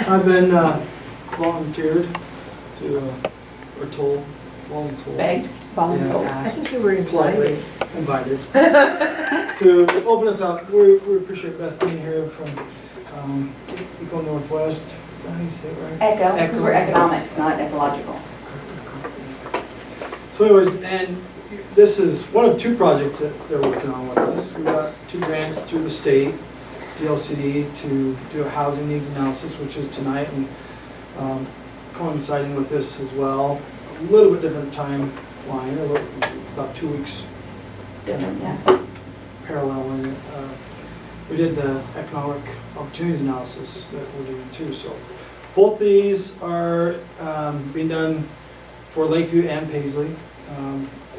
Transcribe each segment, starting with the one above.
I've been volunteered to, or told, voluntold. Begged, voluntold. Yeah, I asked, think you were politely invited. invited to open us up. We appreciate Beth being here from Eco Northwest. Is that how you say it right? Eco, because we're economics, not ecological. So anyways, and this is one of two projects that they're working on with us. We got 2 grants through the state, DLCD, to do a housing needs analysis, which is tonight, and coinciding with this as well. A little bit different timeline, about 2 weeks Different, yeah. paralleling. We did the economic opportunities analysis that we're doing too. So both these are being done for Lakeview and Paisley,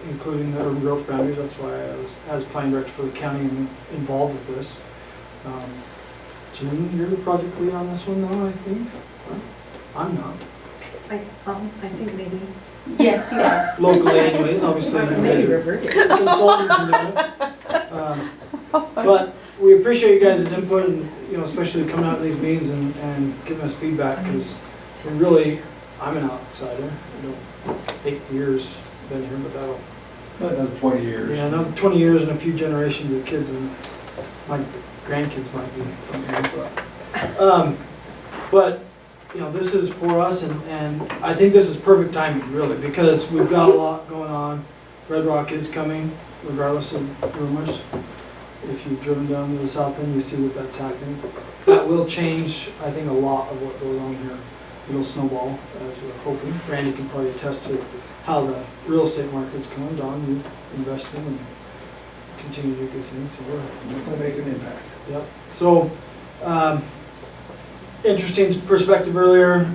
including the urban growth boundaries. That's why I was, as planning director for the county, involved with this. Jim, you're the project lead on this one now, I think? I'm not. I think maybe. Yes, you are. Locally anyways, obviously you guys Maybe are reverted. consultants in that. But we appreciate you guys' input and, you know, especially coming out to these meetings and giving us feedback, because we really, I'm an outsider. You know, 8 years been here, but that'll, Another 20 years. yeah, another 20 years and a few generations of kids, and my grandkids might be from here, but you know, this is for us, and I think this is perfect timing, really, because we've got a lot going on. Red Rock is coming, regardless of rumors. If you've driven down to the south end, you see that that's happening. That will change, I think, a lot of what goes on here. It'll snowball, as we're hoping. Randy can probably attest to how the real estate market's going. Don, you invest in and continue to do good things, so we're Going to make an impact. yep. So, interesting perspective earlier.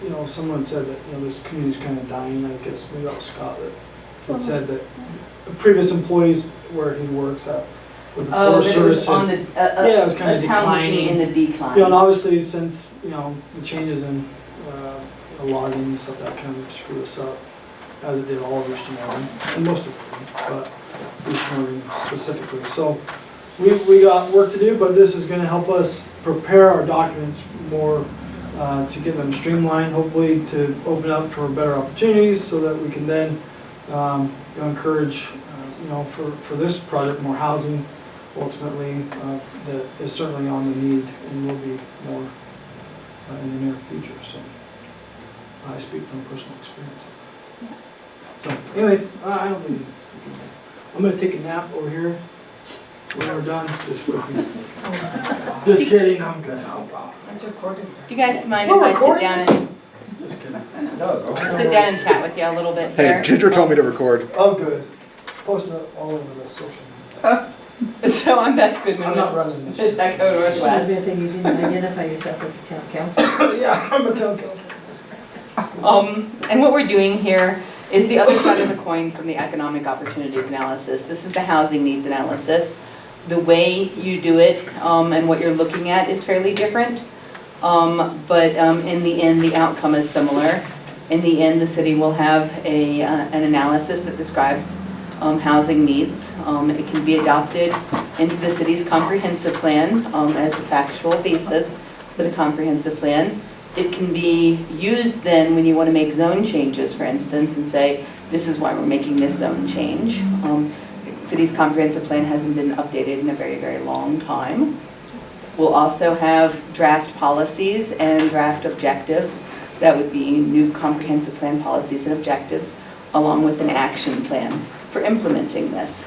You know, someone said that, you know, this community's kind of dying. I guess maybe that was Scott that said that the previous employees where he works at with the Oh, Forest that it was Service. on the, Yeah, it was kind of a town looking declining. in the decline. You know, and obviously since, you know, the changes in logging and stuff, that kind of screwed us up, as it did all of Eastern Oregon, and most of them, but Eastern Oregon specifically. So we got work to do, but this is gonna help us prepare our documents more to get them streamlined, hopefully to open up for better opportunities, so that we can then you know, encourage, you know, for this project, more housing ultimately that is certainly on the need and will be more in the near future. So I speak from personal experience. So anyways, I don't need to. I'm gonna take a nap over here when we're done. Just with me. Just kidding, I'm good. Oh, That's recorded. Do you guys mind if I sit down and just kidding. sit down and chat with you a little bit Hey, here? Ginger told me to record. Oh, good. Post it all over the social media. So I'm Beth Goodman I'm not with running this. Echo Northwest. You didn't identify yourself as a town council. Yeah, I'm a town council. And what we're doing here is the other side of the coin from the economic opportunities analysis. This is the housing needs analysis. The way you do it and what you're looking at is fairly different, but in the end, the outcome is similar. In the end, the city will have an analysis that describes housing needs. It can be adopted into the city's comprehensive plan as the factual basis for the comprehensive plan. It can be used then when you want to make zone changes, for instance, and say, this is why we're making this zone change. The city's comprehensive plan hasn't been updated in a very, very long time. We'll also have draft policies and draft objectives. That would be new comprehensive plan policies and objectives, along with an action plan for implementing this.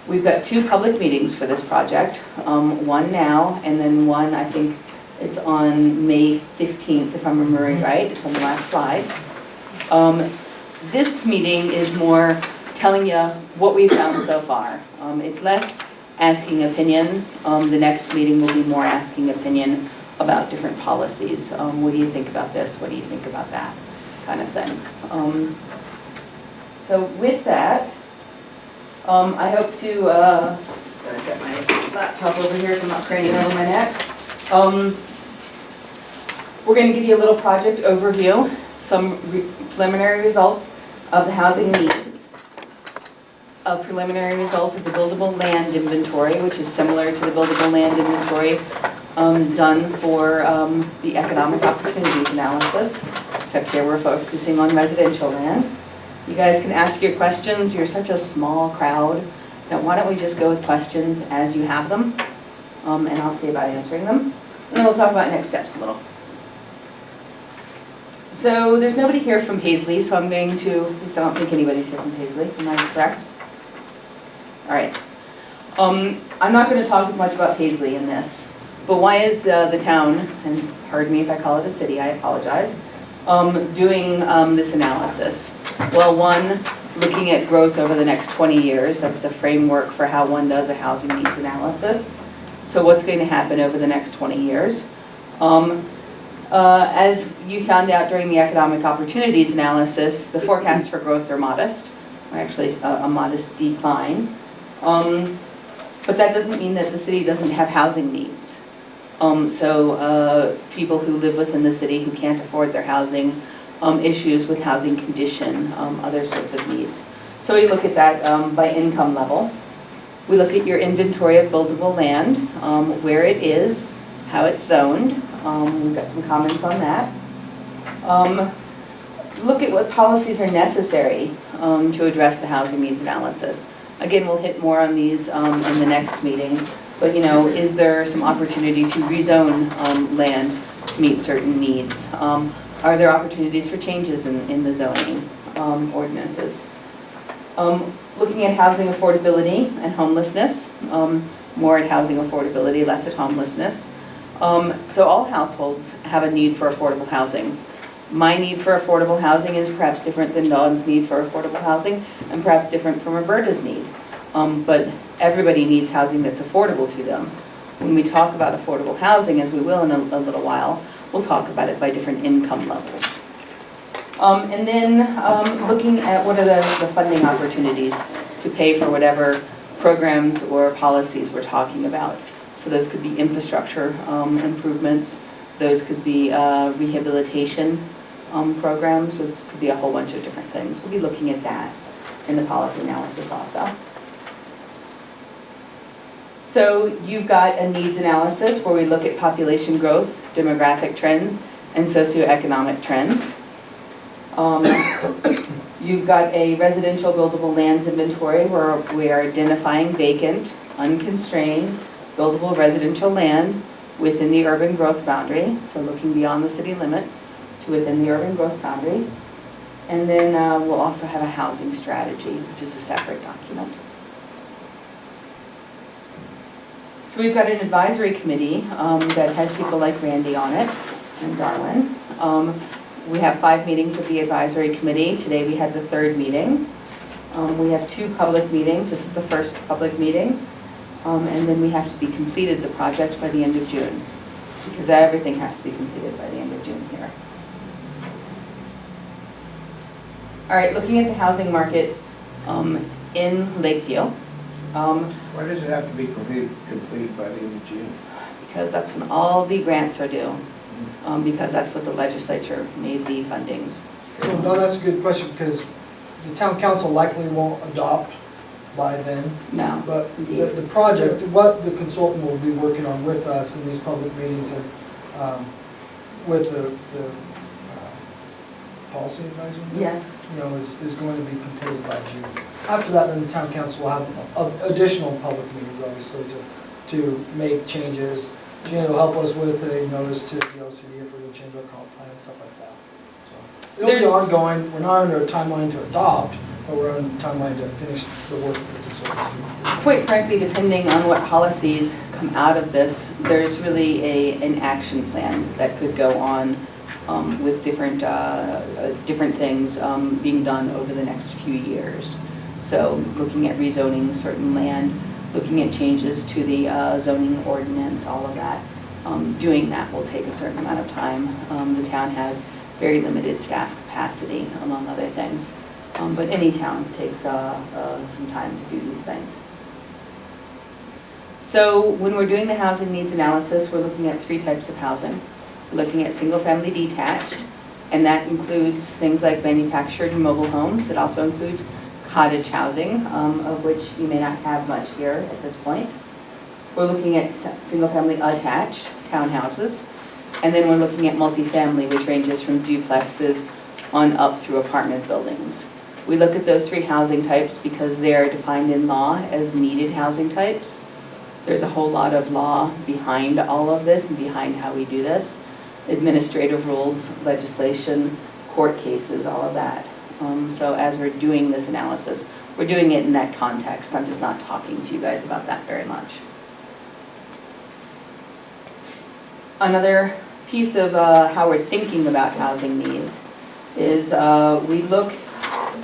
We've got 2 public meetings for this project, one now, and then one, I think it's on May 15th, if I'm remembering right. It's on the last slide. This meeting is more telling you what we've found so far. It's less asking opinion. The next meeting will be more asking opinion about different policies. What do you think about this? What do you think about that? Kind of thing. So with that, I hope to, just gonna set my laptop over here so I'm not craning over my neck. We're gonna give you a little project overview, some preliminary results of the housing needs, a preliminary result of the buildable land inventory, which is similar to the buildable land inventory done for the economic opportunities analysis, except here we're focusing on residential land. You guys can ask your questions. You're such a small crowd. Now why don't we just go with questions as you have them, and I'll see about answering them. And then we'll talk about next steps a little. So there's nobody here from Paisley, so I'm going to, at least I don't think anybody's here from Paisley, am I correct? All right. I'm not going to talk as much about Paisley in this, but why is the town, and pardon me if I call it a city, I apologize, doing this analysis? Well, one, looking at growth over the next 20 years, that's the framework for how one does a housing needs analysis. So what's going to happen over the next 20 years? As you found out during the economic opportunities analysis, the forecasts for growth are modest, or actually a modest decline. But that doesn't mean that the city doesn't have housing needs. So people who live within the city who can't afford their housing, issues with housing condition, other sorts of needs. So we look at that by income level. We look at your inventory of buildable land, where it is, how it's zoned. We've got some comments on that. Look at what policies are necessary to address the housing needs analysis. Again, we'll hit more on these in the next meeting, but you know, is there some opportunity to rezone land to meet certain needs? Are there opportunities for changes in the zoning ordinances? Looking at housing affordability and homelessness, more at housing affordability, less at homelessness. So all households have a need for affordable housing. My need for affordable housing is perhaps different than Dawn's need for affordable housing, and perhaps different from Roberta's need. But everybody needs housing that's affordable to them. When we talk about affordable housing, as we will in a little while, we'll talk about it by different income levels. And then looking at what are the funding opportunities to pay for whatever programs or policies we're talking about. So those could be infrastructure improvements, those could be rehabilitation programs, so this could be a whole bunch of different things. We'll be looking at that in the policy analysis also. So you've got a needs analysis where we look at population growth, demographic trends, and socioeconomic trends. You've got a residential buildable lands inventory where we are identifying vacant, unconstrained, buildable residential land within the urban growth boundary, so looking beyond the city limits to within the urban growth boundary. And then we'll also have a housing strategy, which is a separate document. So we've got an advisory committee that has people like Randy on it and Darwin. We have 5 meetings of the advisory committee. Today we had the 3rd meeting. We have 2 public meetings. This is the first public meeting. And then we have to be completed the project by the end of June, because everything has to be completed by the end of June here. All right, looking at the housing market in Lakeview. Why does it have to be complete by the end of June? Because that's when all the grants are due, because that's what the legislature made the funding. So, no, that's a good question, because the town council likely won't adopt by then. No, But indeed. the project, what the consultant will be working on with us in these public meetings and with the policy advisor, Yeah. you know, is going to be completed by June. After that, then the town council will have additional public meetings, obviously, to make changes. Jan will help us with a notice to the LCD if we're going to change our comp plan and stuff like that. So it'll be ongoing. We're not under a timeline to adopt, but we're on a timeline to finish the work with the consultants. Quite frankly, depending on what policies come out of this, there's really an action plan that could go on with different things being done over the next few years. So looking at rezoning certain land, looking at changes to the zoning ordinance, all of that. Doing that will take a certain amount of time. The town has very limited staff capacity, among other things. But any town takes some time to do these things. So when we're doing the housing needs analysis, we're looking at 3 types of housing. We're looking at single-family detached, and that includes things like manufactured and mobile homes. It also includes cottage housing, of which you may not have much here at this point. We're looking at single-family attached, townhouses. And then we're looking at multifamily, which ranges from duplexes on up through apartment buildings. We look at those three housing types because they are defined in law as needed housing types. There's a whole lot of law behind all of this and behind how we do this. Administrative rules, legislation, court cases, all of that. So as we're doing this analysis, we're doing it in that context. I'm just not talking to you guys about that very much. Another piece of how we're thinking about housing needs is we look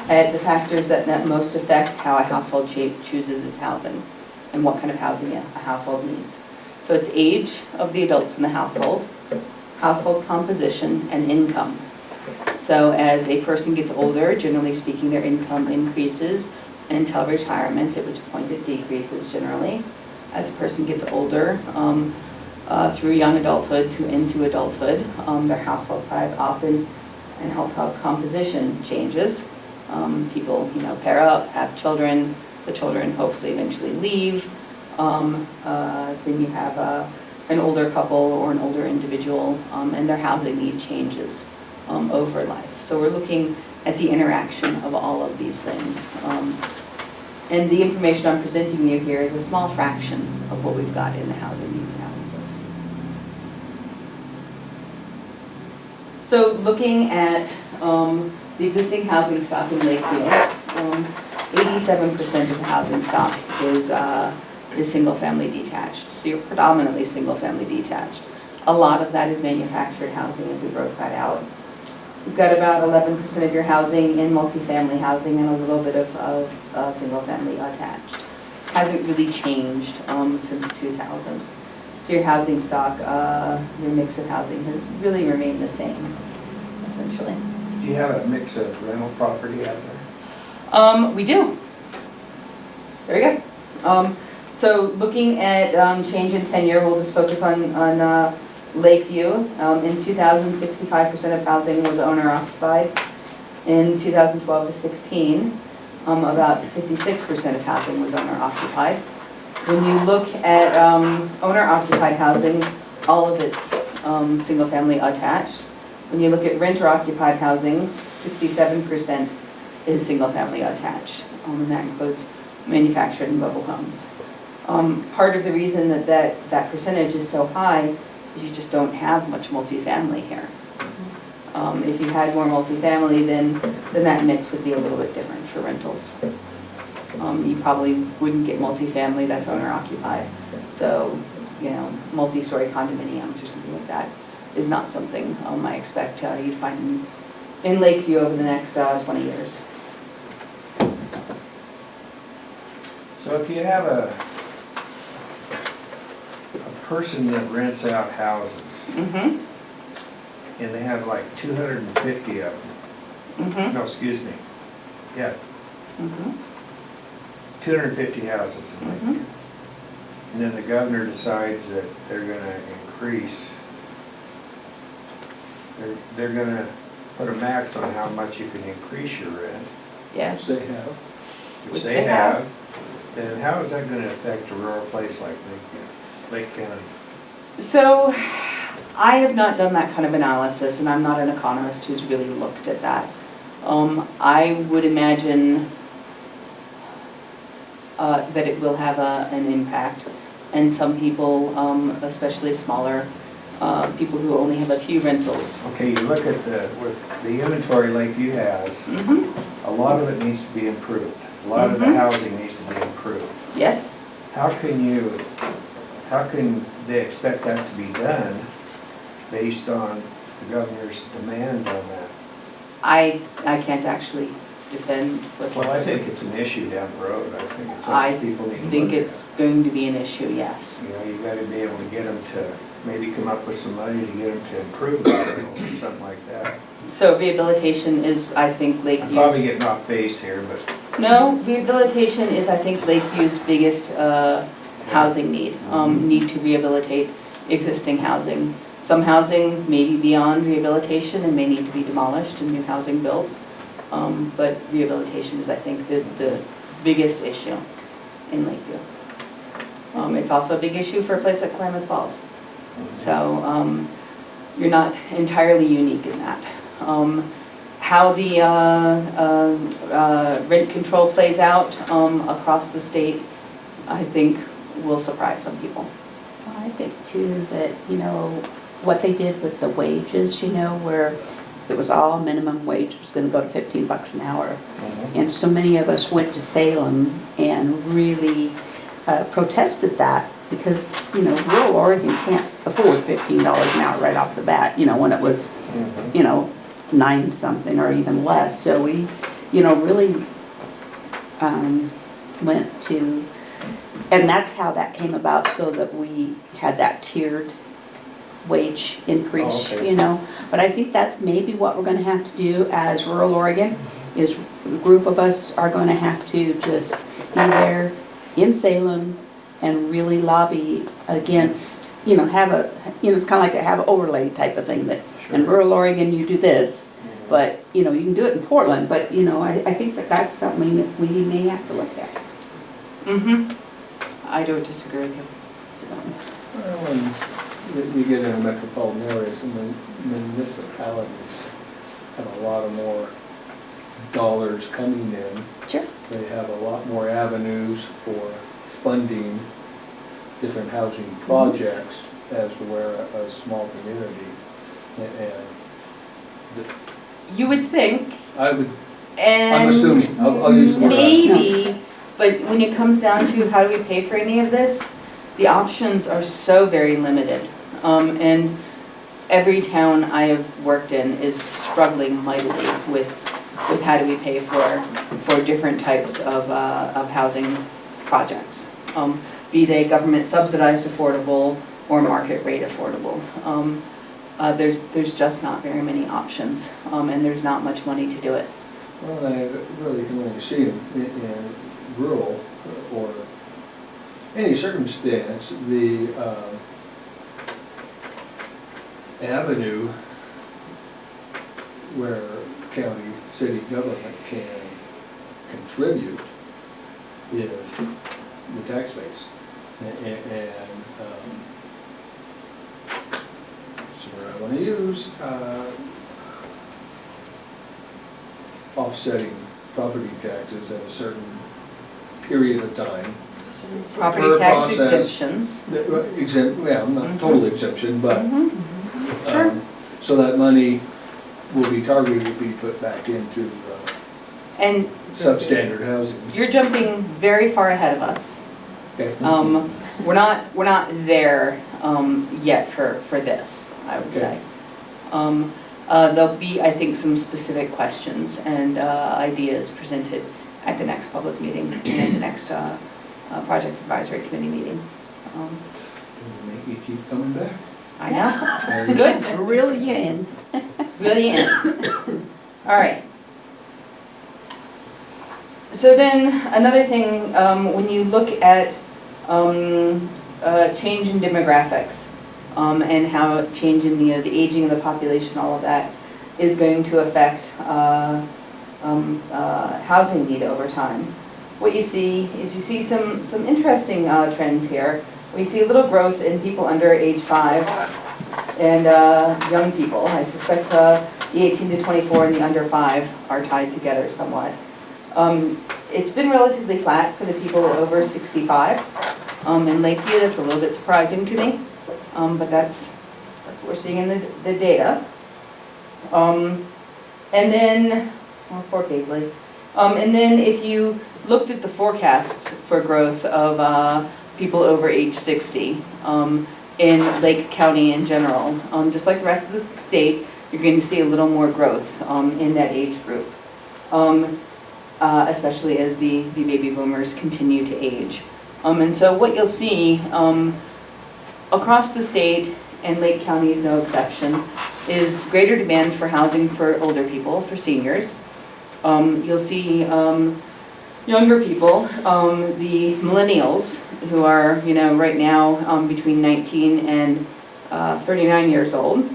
at the factors that most affect how a household chooses its housing and what kind of housing a household needs. So it's age of the adults in the household, household composition, and income. So as a person gets older, generally speaking, their income increases until retirement, at which point it decreases generally. As a person gets older, through young adulthood to into adulthood, their household size often and household composition changes. People, pair up, have children. The children hopefully eventually leave. Then you have an older couple or an older individual, and their housing need changes over life. So we're looking at the interaction of all of these things. And the information I'm presenting you here is a small fraction of what we've got in the housing needs analysis. So looking at the existing housing stock in Lakeview, 87% of the housing stock is single-family detached. So you're predominantly single-family detached. A lot of that is manufactured housing if we broke that out. We've got about 11% of your housing in multifamily housing and a little bit of single-family attached. Hasn't really changed since 2000. So your housing stock, your mix of housing has really remained the same, essentially. Do you have a mix of rental property out there? We do. Very good. So looking at change in tenure, we'll just focus on Lakeview. In 2000, 65% of housing was owner-occupied. In 2012 to 16, about 56% of housing was owner-occupied. When you look at owner-occupied housing, all of it's single-family attached. When you look at renter-occupied housing, 67% is single-family attached, and that includes manufactured and mobile homes. Part of the reason that percentage is so high is you just don't have much multifamily here. If you had more multifamily, then that mix would be a little bit different for rentals. You probably wouldn't get multifamily that's owner-occupied. So, multi-story condominiums or something like that is not something I expect you'd find in Lakeview over the next 20 years. So if you have a person that rents out houses, Mm-hmm. and they have like 250 of them, Mm-hmm. no, excuse me, yeah, Mm-hmm. 250 houses in Lakeview. Mm-hmm. And then the governor decides that they're gonna increase, they're gonna put a max on how much you can increase your rent, Yes. They have. which they have. Then how is that gonna affect a rural place like Lakeview, Lake County? So I have not done that kind of analysis, and I'm not an economist who's really looked at that. I would imagine that it will have an impact, and some people, especially smaller people who only have a few rentals. Okay, you look at the inventory Lakeview has, Mm-hmm. a lot of it needs to be improved. A lot of the housing needs to be improved. Yes. How can they expect that to be done based on the governor's demand on that? I can't actually defend what. Well, I think it's an issue down the road. I think it's I something people need to think look it's going to be an issue, yes. at. You gotta be able to get them to, maybe come up with some money to get them to improve the rentals or something like that. So rehabilitation is, I think, I'm probably Lakeview's. getting off base here, but No, rehabilitation is, I think, Lakeview's biggest housing need. Need to rehabilitate existing housing. Some housing may be beyond rehabilitation and may need to be demolished and new housing built. But rehabilitation is, I think, the biggest issue in Lakeview. It's also a big issue for a place like Klamath Falls. So you're not entirely unique in that. How the rent control plays out across the state, I think will surprise some people. Well, I think too that, what they did with the wages, where it was all minimum wage was gonna go to $15 an hour. And so many of us went to Salem and really protested that because, rural Oregon can't afford $15 an hour right off the bat, when it was, 9 something or even less. So we, really went to, and that's how that came about, so that we had that tiered wage increase, Oh, okay. But I think that's maybe what we're gonna have to do as rural Oregon, is a group of us are gonna have to just be there in Salem and really lobby against, have a, it's kinda like have an overlay type of thing that in rural Oregon you do this, but, you can do it in Portland, but, I think that that's something we may have to look at. Mm-hmm. I don't disagree with you. So, Well, when you get into metropolitan areas, and the municipalities have a lot of more dollars coming in. Sure. They have a lot more avenues for funding different housing projects as where a small community. And You would think, I would, and I'm assuming, I'll use the word. maybe, but when it comes down to how do we pay for any of this, the options are so very limited. And every town I have worked in is struggling mightily with how do we pay for different types of housing projects. Be they government subsidized affordable or market rate affordable. There's just not very many options, and there's not much money to do it. Well, I really can only see in rural or any circumstance, the avenue where county, city government can contribute is the tax base. And so where I want to use offsetting property taxes at a certain period of time. Property Per tax process. exemptions. Not total exemption, but Mhm. Sure. so that money will be targeted to be put back into And substandard housing. you're jumping very far ahead of us. Okay. We're not there yet for this, I would Okay. say. There'll be, I think, some specific questions and ideas presented at the next public meeting and at the next Project Advisory Committee meeting. It'll make me keep coming back. I know, There it's you good, Reel you in. really in. All right. So then, another thing, when you look at change in demographics and how change in the aging of the population, all of that is going to affect housing need over time. What you see is some interesting trends here. We see a little growth in people under age 5 and young people. I suspect the 18 to 24 and the under 5 are tied together somewhat. It's been relatively flat for the people over 65. In Lakeview, that's a little bit surprising to me, but that's what we're seeing in the data. And then, oh, poor Paisley. And then if you looked at the forecasts for growth of people over age 60 in Lake County in general, just like the rest of the state, you're going to see a little more growth in that age group, especially as the baby boomers continue to age. And so what you'll see across the state, and Lake County is no exception, is greater demand for housing for older people, for seniors. You'll see younger people, the millennials, who are, right now between 19 and 39 years old.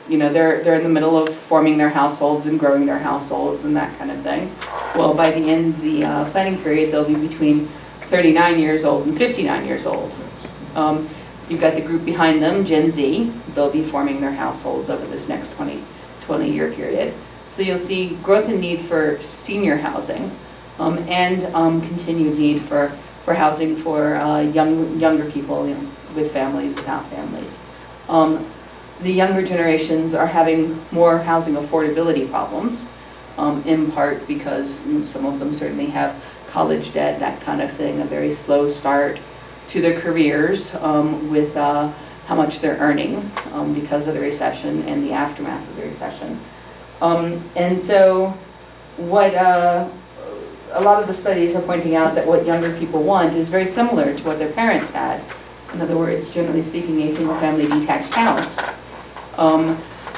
They're in the middle of forming their households and growing their households and that kind of thing. Well, by the end of the planning period, they'll be between 39 years old and 59 years old. You've got the group behind them, Gen Z. They'll be forming their households over this next 20-year period. So you'll see growth and need for senior housing, and continued need for housing for younger people, you know, with families, without families. The younger generations are having more housing affordability problems, in part because some of them certainly have college debt, that kind of thing, a very slow start to their careers with how much they're earning because of the recession and the aftermath of the recession. And so what a lot of the studies are pointing out that what younger people want is very similar to what their parents had. In other words, generally speaking, a single-family detached house.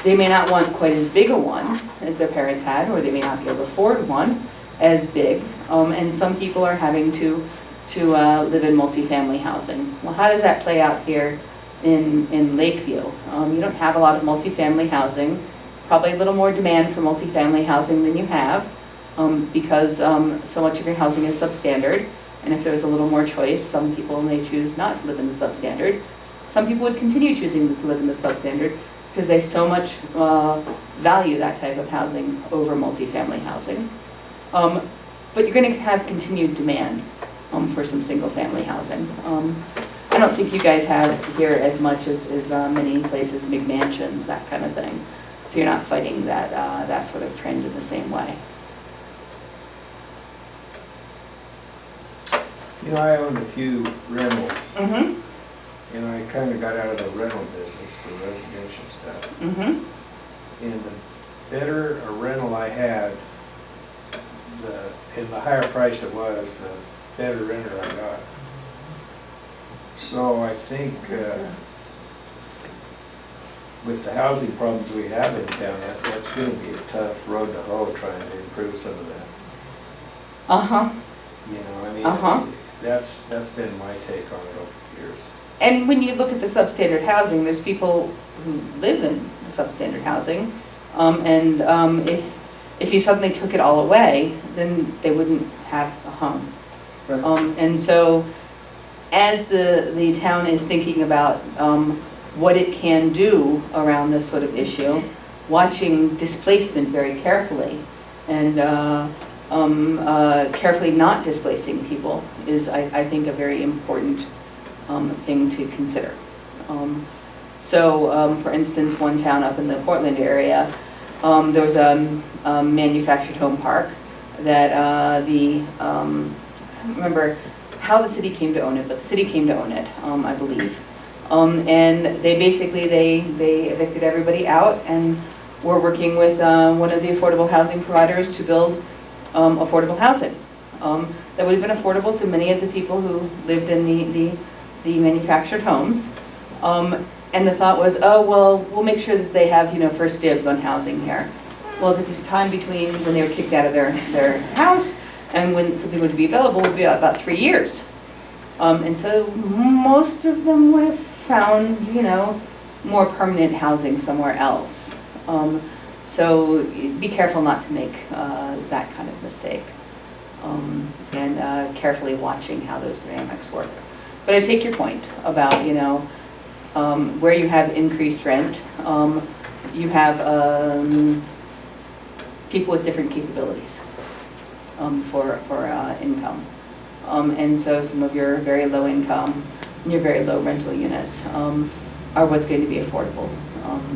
They may not want quite as big a one as their parents had, or they may not be able to afford one as big. And some people are having to live in multifamily housing. Well, how does that play out here in Lakeview? You don't have a lot of multifamily housing, probably a little more demand for multifamily housing than you have, because so much of your housing is substandard. And if there's a little more choice, some people may choose not to live in the substandard. Some people would continue choosing to live in the substandard because they so much value that type of housing over multifamily housing. But you're going to have continued demand for some single-family housing. I don't think you guys have here as much as many places, McMansions, that kind of thing. So you're not fighting that sort of trend in the same way. You know, I owned a few rentals, Mm-hmm. and I kind of got out of the rental business for residential stuff. Mm-hmm. And the better a rental I had, and the higher priced it was, the better renter I got. So I think with the housing problems we have in town, that's going to be a tough road to hoe trying to improve some of that. Uh-huh. You know, I mean, Uh-huh. that's been my take on it over the years. And when you look at the substandard housing, there's people who live in the substandard housing, if you suddenly took it all away, then they wouldn't have a home. Right. And so, as the town is thinking about what it can do around this sort of issue, watching displacement very carefully, and carefully not displacing people is, I think, a very important thing to consider. For instance, one town up in the Portland area, there was a manufactured home park that I don't remember how the city came to own it, but the city came to own it, I believe. And they basically, they evicted everybody out and were working with one of the affordable housing providers to build affordable housing. That would have been affordable to many of the people who lived in the manufactured homes. And the thought was, oh, well, we'll make sure that they have, first dibs on housing here. Well, the time between when they were kicked out of their house and when something would be available would be about 3 years. And so most of them would have found, more permanent housing somewhere else. So be careful not to make that kind of mistake. And carefully watching how those dynamics work. But I take your point about, where you have increased rent, you have people with different capabilities for income. And so some of your very low income and your very low rental units are what's going to be affordable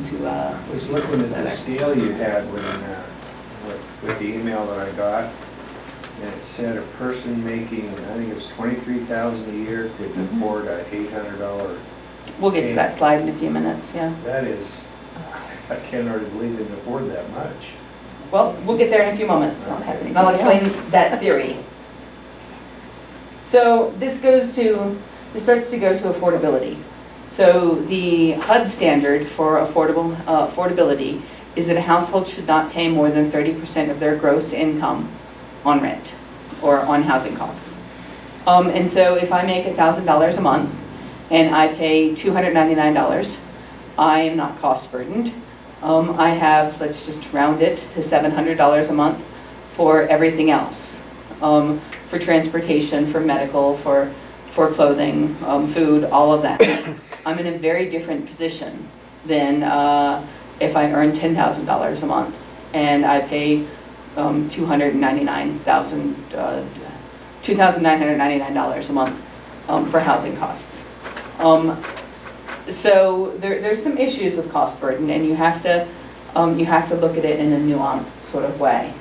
to. I was looking at the scale you had with the email that I got, and it said a person making, I think it was $23,000 a year could afford a $800. We'll get to that slide in a few minutes, yeah. That is, I can't hardly believe they can afford that much. Well, we'll get there in a few moments. Okay. I'll explain that theory. So this starts to go to affordability. So the HUD standard for affordability is that a household should not pay more than 30% of their gross income on rent or on housing costs. And so if I make $1,000 a month and I pay $299, I am not cost burdened. I have, let's just round it to $700 a month for everything else. For transportation, for medical, for clothing, food, all of that. I'm in a very different position than if I earn $10,000 a month and I pay $2,999 a month for housing costs. So there's some issues with cost burden, and you have to look at it in a nuanced sort of way.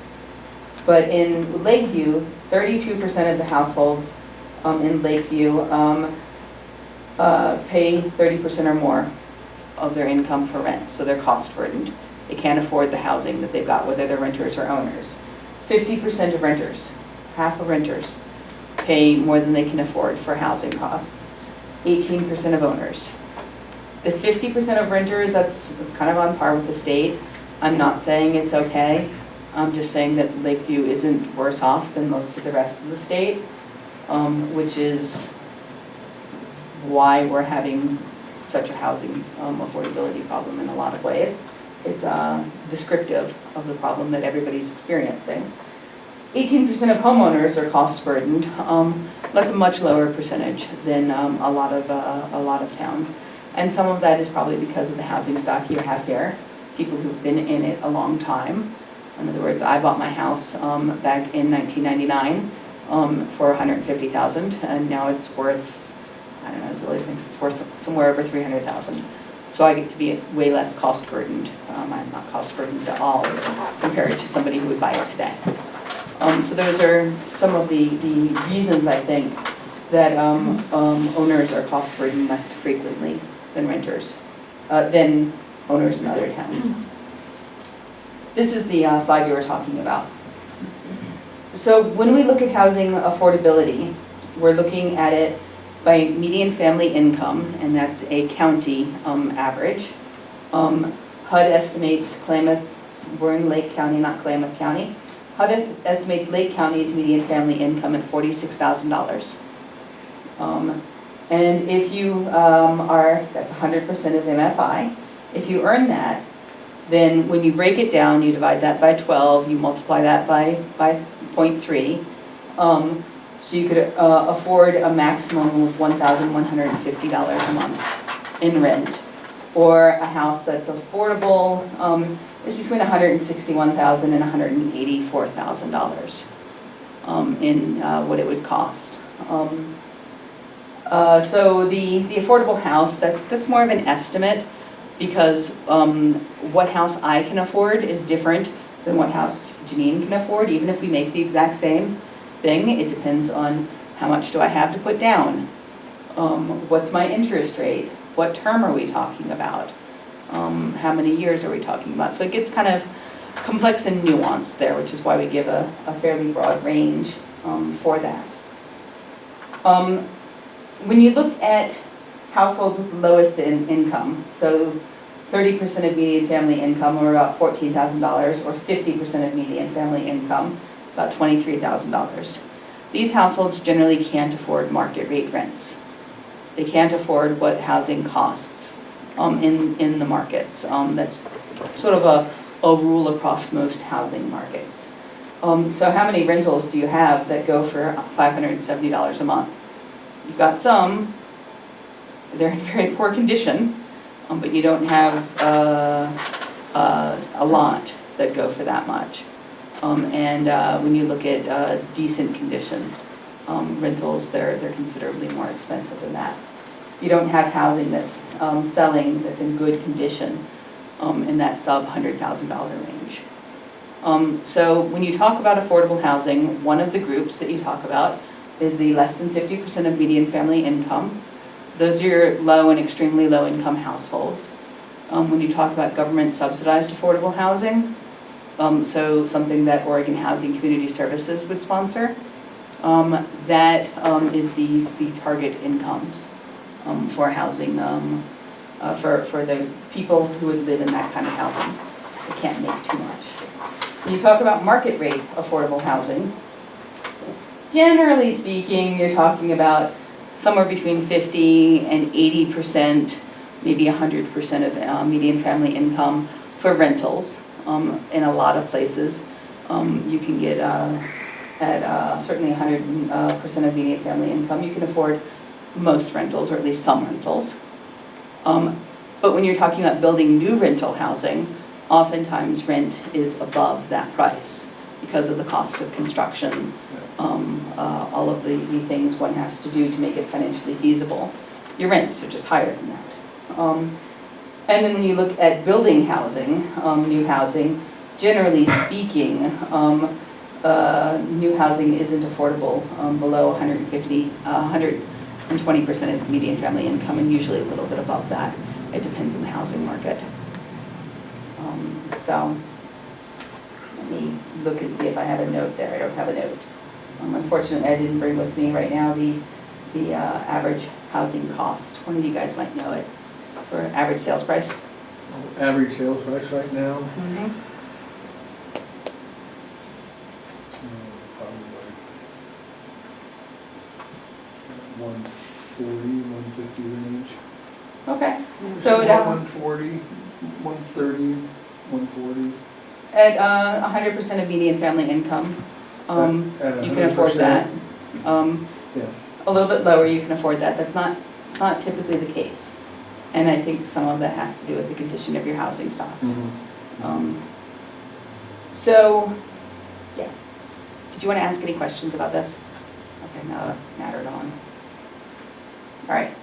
But in Lakeview, 32% of the households in Lakeview pay 30% or more of their income for rent, so they're cost burdened. They can't afford the housing that they've got, whether they're renters or owners. 50% of renters, half of renters, pay more than they can afford for housing costs. 18% of owners. The 50% of renters, that's kind of on par with the state. I'm not saying it's okay. I'm just saying that Lakeview isn't worse off than most of the rest of the state, which is why we're having such a housing affordability problem in a lot of ways. It's descriptive of the problem that everybody's experiencing. 18% of homeowners are cost burdened. That's a much lower percentage than a lot of towns. And some of that is probably because of the housing stock you have here, people who've been in it a long time. In other words, I bought my house back in 1999 for $150,000, and now it's worth, I don't know, Zilli thinks it's worth somewhere over $300,000. So I get to be way less cost burdened. I'm not cost burdened at all compared to somebody who would buy it today. So those are some of the reasons I think that owners are cost burdened less frequently than renters, than owners in other towns. This is the slide you were talking about. So when we look at housing affordability, we're looking at it by median family income, and that's a county average. HUD estimates Klamath, we're in Lake County, not Klamath County. HUD estimates Lake County's median family income at $46,000. And if you that's 100% of MFI. If you earn that, then when you break it down, you divide that by 12, you multiply that by 0.3. So you could afford a maximum of $1,150 a month in rent. Or a house that's affordable is between $161,000 and $184,000 in what it would cost. So the affordable house, that's more of an estimate, because what house I can afford is different than what house Janine can afford, even if we make the exact same thing. It depends on how much do I have to put down, what's my interest rate, what term are we talking about, how many years are we talking about. So it gets kind of complex and nuanced there, which is why we give a fairly broad range for that. When you look at households with the lowest income, so 30% of median family income, or about $14,000, or 50% of median family income, about $23,000. These households generally can't afford market rate rents. They can't afford what housing costs in the markets. That's sort of a rule across most housing markets. So how many rentals do you have that go for $570 a month? You've got some, they're in very poor condition, but you don't have a lot that go for that much. And when you look at decent condition rentals, they're considerably more expensive than that. You don't have housing that's selling that's in good condition in that sub $100,000 range. So when you talk about affordable housing, one of the groups that you talk about is the less than 50% of median family income. Those are your low and extremely low income households. When you talk about government subsidized affordable housing, so something that Oregon Housing Community Services would sponsor, that is the target incomes for housing, for the people who would live in that kind of housing. They can't make too much. When you talk about market rate affordable housing, generally speaking, you're talking about somewhere between 50 and 80%, maybe 100% of median family income for rentals. In a lot of places, you can get at certainly 100% of median family income. You can afford most rentals, or at least some rentals. But when you're talking about building new rental housing, oftentimes rent is above that price because of the cost of construction, all of the things one has to do to make it financially feasible. Your rents are just higher than that. And then when you look at building housing, new housing, generally speaking, new housing isn't affordable below 120% of median family income, and usually a little bit above that. It depends on the housing market. So let me look and see if I have a note there. I don't have a note. Unfortunately, I didn't bring with me right now the average housing cost. One of you guys might know it for average sales price. Average sales price right now? Probably 140, 150 range. Okay. So it, 140, 130, 140. at 100% of median family income, At you can afford 100%? that. Yeah. A little bit lower, you can afford that. It's not typically the case. And I think some of that has to do with the condition of your housing stock. So, yeah. Did you want to ask any questions about this? Okay, now it on. All right.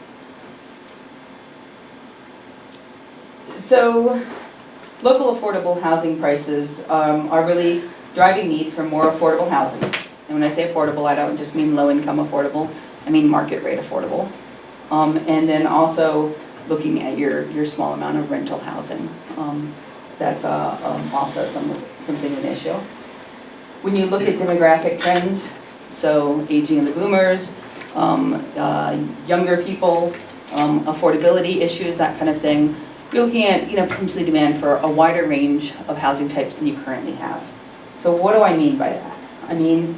So, local affordable housing prices are really driving need for more affordable housing. And when I say affordable, I don't just mean low income affordable, I mean market rate affordable. And then also looking at your small amount of rental housing. That's also something an issue. When you look at demographic trends, so aging of the boomers, younger people, affordability issues, that kind of thing, you're looking at potentially demand for a wider range of housing types than you currently have. So what do I mean by that? I mean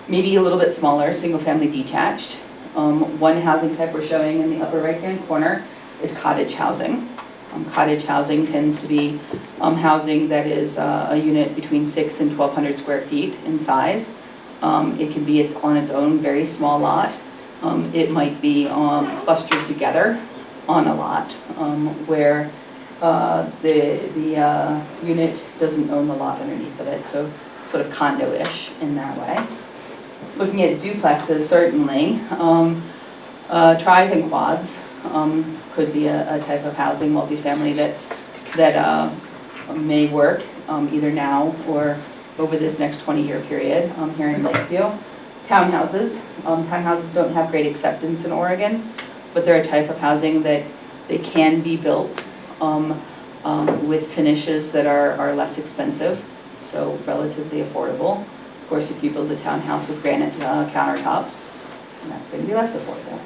maybe a little bit smaller, single-family detached. One housing type we're showing in the upper right-hand corner is cottage housing. Cottage housing tends to be housing that is a unit between 6 and 1,200 square feet in size. It can be on its own very small lot. It might be clustered together on a lot where the unit doesn't own the lot underneath of it, so sort of condo-ish in that way. Looking at duplexes, certainly, tris and quads could be a type of housing, multifamily that may work either now or over this next 20-year period here in Lakeview. Townhouses. Townhouses don't have great acceptance in Oregon, but they're a type of housing that they can be built with finishes that are less expensive, so relatively affordable. Of course, if you build a townhouse with granite countertops, then that's going to be less affordable.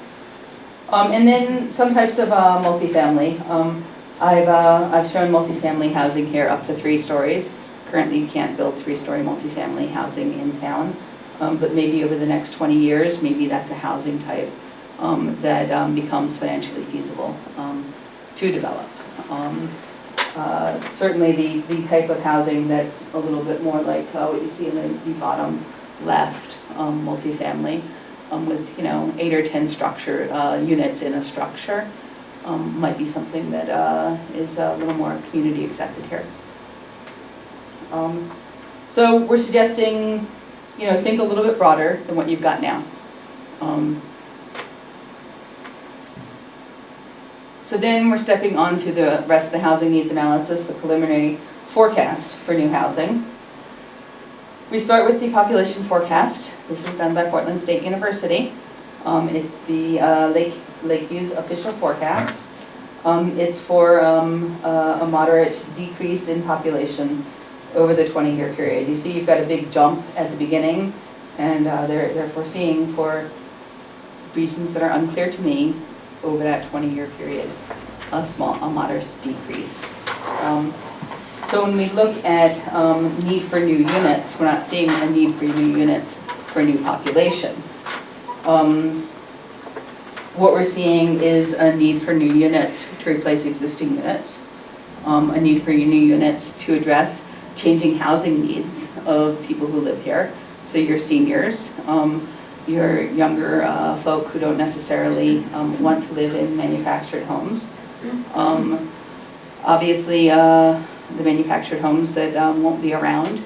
And then some types of multifamily. I've shown multifamily housing here up to 3 stories. Currently, you can't build 3-story multifamily housing in town, but maybe over the next 20 years, maybe that's a housing type that becomes financially feasible to develop. Certainly the type of housing that's a little bit more like what you see in the bottom left, multifamily, with 8 or 10 structure units in a structure, might be something that is a little more community accepted here. So we're suggesting, think a little bit broader than what you've got now. So then we're stepping on to the rest of the housing needs analysis, the preliminary forecast for new housing. We start with the population forecast. This is done by Portland State University. It's the Lakeview's official forecast. It's for a moderate decrease in population over the 20-year period. You see you've got a big jump at the beginning, and they're foreseeing, for reasons that are unclear to me, over that 20-year period, a modest decrease. So when we look at need for new units, we're not seeing a need for new units for new population. What we're seeing is a need for new units to replace existing units, a need for new units to address changing housing needs of people who live here. So your seniors, your younger folk who don't necessarily want to live in manufactured homes. Obviously, the manufactured homes that won't be around,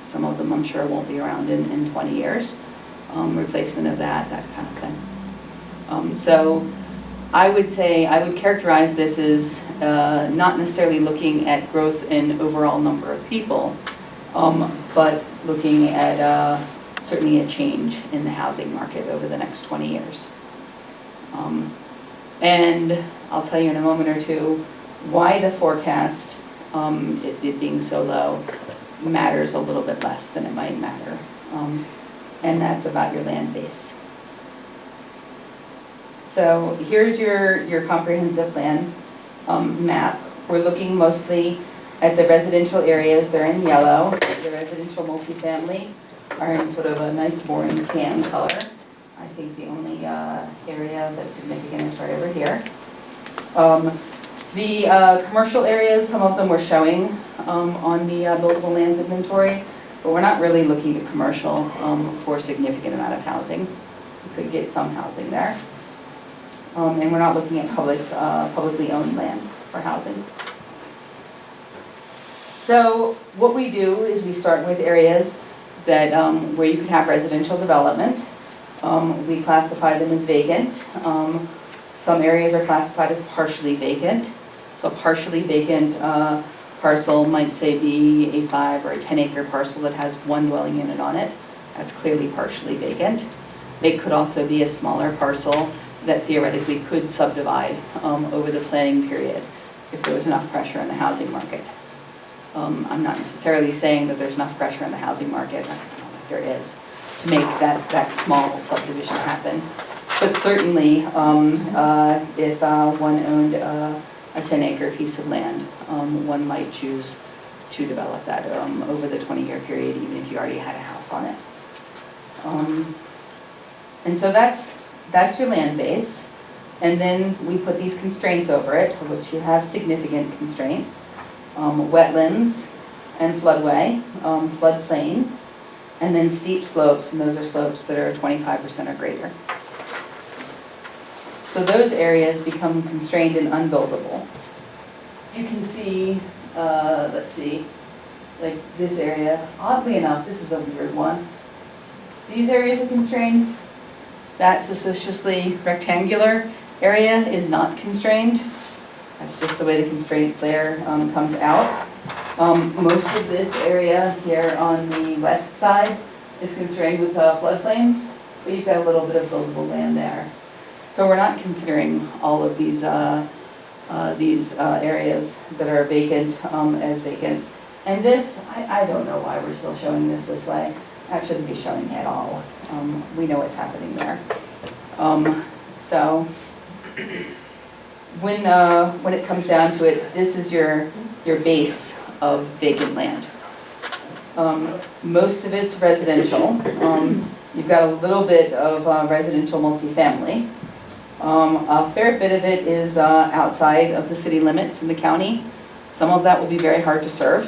some of them I'm sure won't be around in 20 years. Replacement of that kind of thing. So I would say, I would characterize this as not necessarily looking at growth in overall number of people, but looking at certainly a change in the housing market over the next 20 years. And I'll tell you in a moment or two why the forecast, it being so low, matters a little bit less than it might matter. And that's about your land base. So here's your comprehensive plan map. We're looking mostly at the residential areas, they're in yellow. The residential multifamily are in sort of a nice boring tan color. I think the only area that's significant is right over here. The commercial areas, some of them we're showing on the buildable lands inventory, but we're not really looking at commercial for a significant amount of housing. We could get some housing there. And we're not looking at publicly owned land for housing. So what we do is we start with areas that where you could have residential development. We classify them as vacant. Some areas are classified as partially vacant. So a partially vacant parcel might say be a 5 or a 10 acre parcel that has one dwelling unit on it. That's clearly partially vacant. They could also be a smaller parcel that theoretically could subdivide over the planning period if there was enough pressure in the housing market. I'm not necessarily saying that there's enough pressure in the housing market, I don't know that there is, to make that small subdivision happen. But certainly, if one owned a 10-acre piece of land, one might choose to develop that over the 20-year period, even if you already had a house on it. And so that's your land base. And then we put these constraints over it, which you have significant constraints. Wetlands and floodway, floodplain, and then steep slopes, and those are slopes that are 25% or greater. So those areas become constrained and unbuildable. You can see, let's see, like this area, oddly enough, this is a weird one. These areas are constrained. That suspiciously rectangular area is not constrained. That's just the way the constraints there comes out. Most of this area here on the west side is constrained with floodplains, but you've got a little bit of buildable land there. So we're not considering all of these areas that are vacant as vacant. And this, I don't know why we're still showing this way. That shouldn't be showing at all. We know what's happening there. So when it comes down to it, this is your base of vacant land. Most of it's residential. You've got a little bit of residential multifamily. A fair bit of it is outside of the city limits in the county. Some of that will be very hard to serve.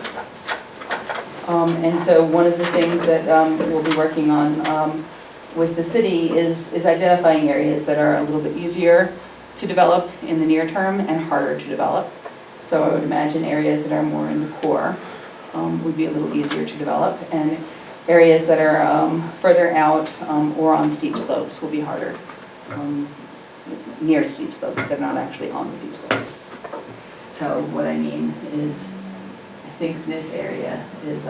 And so one of the things that we'll be working on with the city is identifying areas that are a little bit easier to develop in the near term and harder to develop. So I would imagine areas that are more in the core would be a little easier to develop, and areas that are further out or on steep slopes will be harder. Near steep slopes, they're not actually on steep slopes. So what I mean is, I think this area is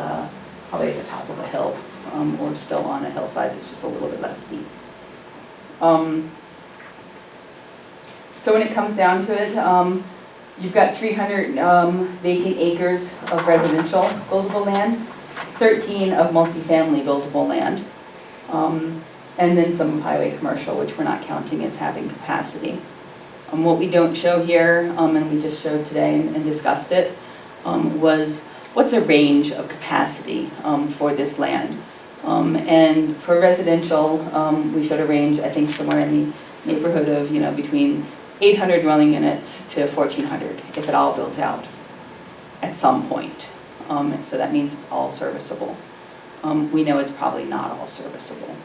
probably at the top of a hill or still on a hillside that's just a little bit less steep. So when it comes down to it, you've got 300 vacant acres of residential buildable land, 13 of multifamily buildable land, and then some of highway commercial, which we're not counting as having capacity. What we don't show here, and we just showed today and discussed it, was what's a range of capacity for this land. And for residential, we showed a range, I think somewhere in the neighborhood of, between 800 dwelling units to 1,400, if it all built out at some point. So that means it's all serviceable. We know it's probably not all serviceable.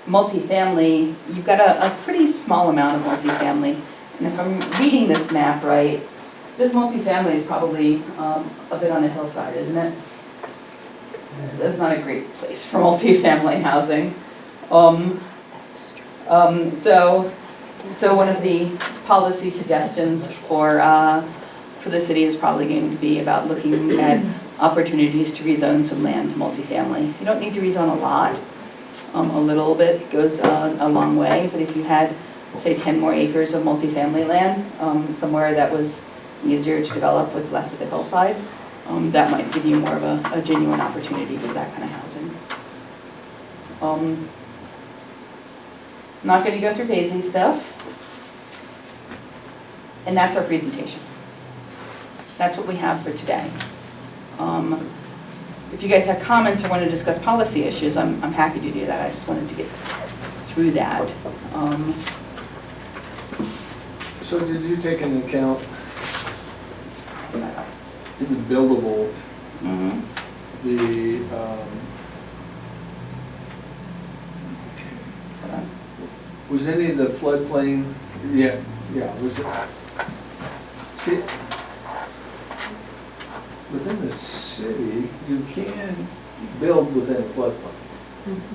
Multifamily, you've got a pretty small amount of multifamily And if I'm reading this map right, this multifamily is probably a bit on a hillside, isn't it? That's not a great place for multifamily housing. So one of the policy suggestions for the city is probably going to be about looking at opportunities to rezone some land to multifamily. You don't need to rezone a lot. A little bit goes a long way, but if you had, say, 10 more acres of multifamily land, somewhere that was easier to develop with less of a hillside, that might give you more of a genuine opportunity for that kind of housing. Not going to go through Paisley stuff. And that's our presentation. That's what we have for today. If you guys have comments or want to discuss policy issues, I'm happy to do that. I just wanted to get through that. So did you take into account in the buildable, the, was any of the floodplain, yeah, was it? See, within the city, you can build within a floodplain.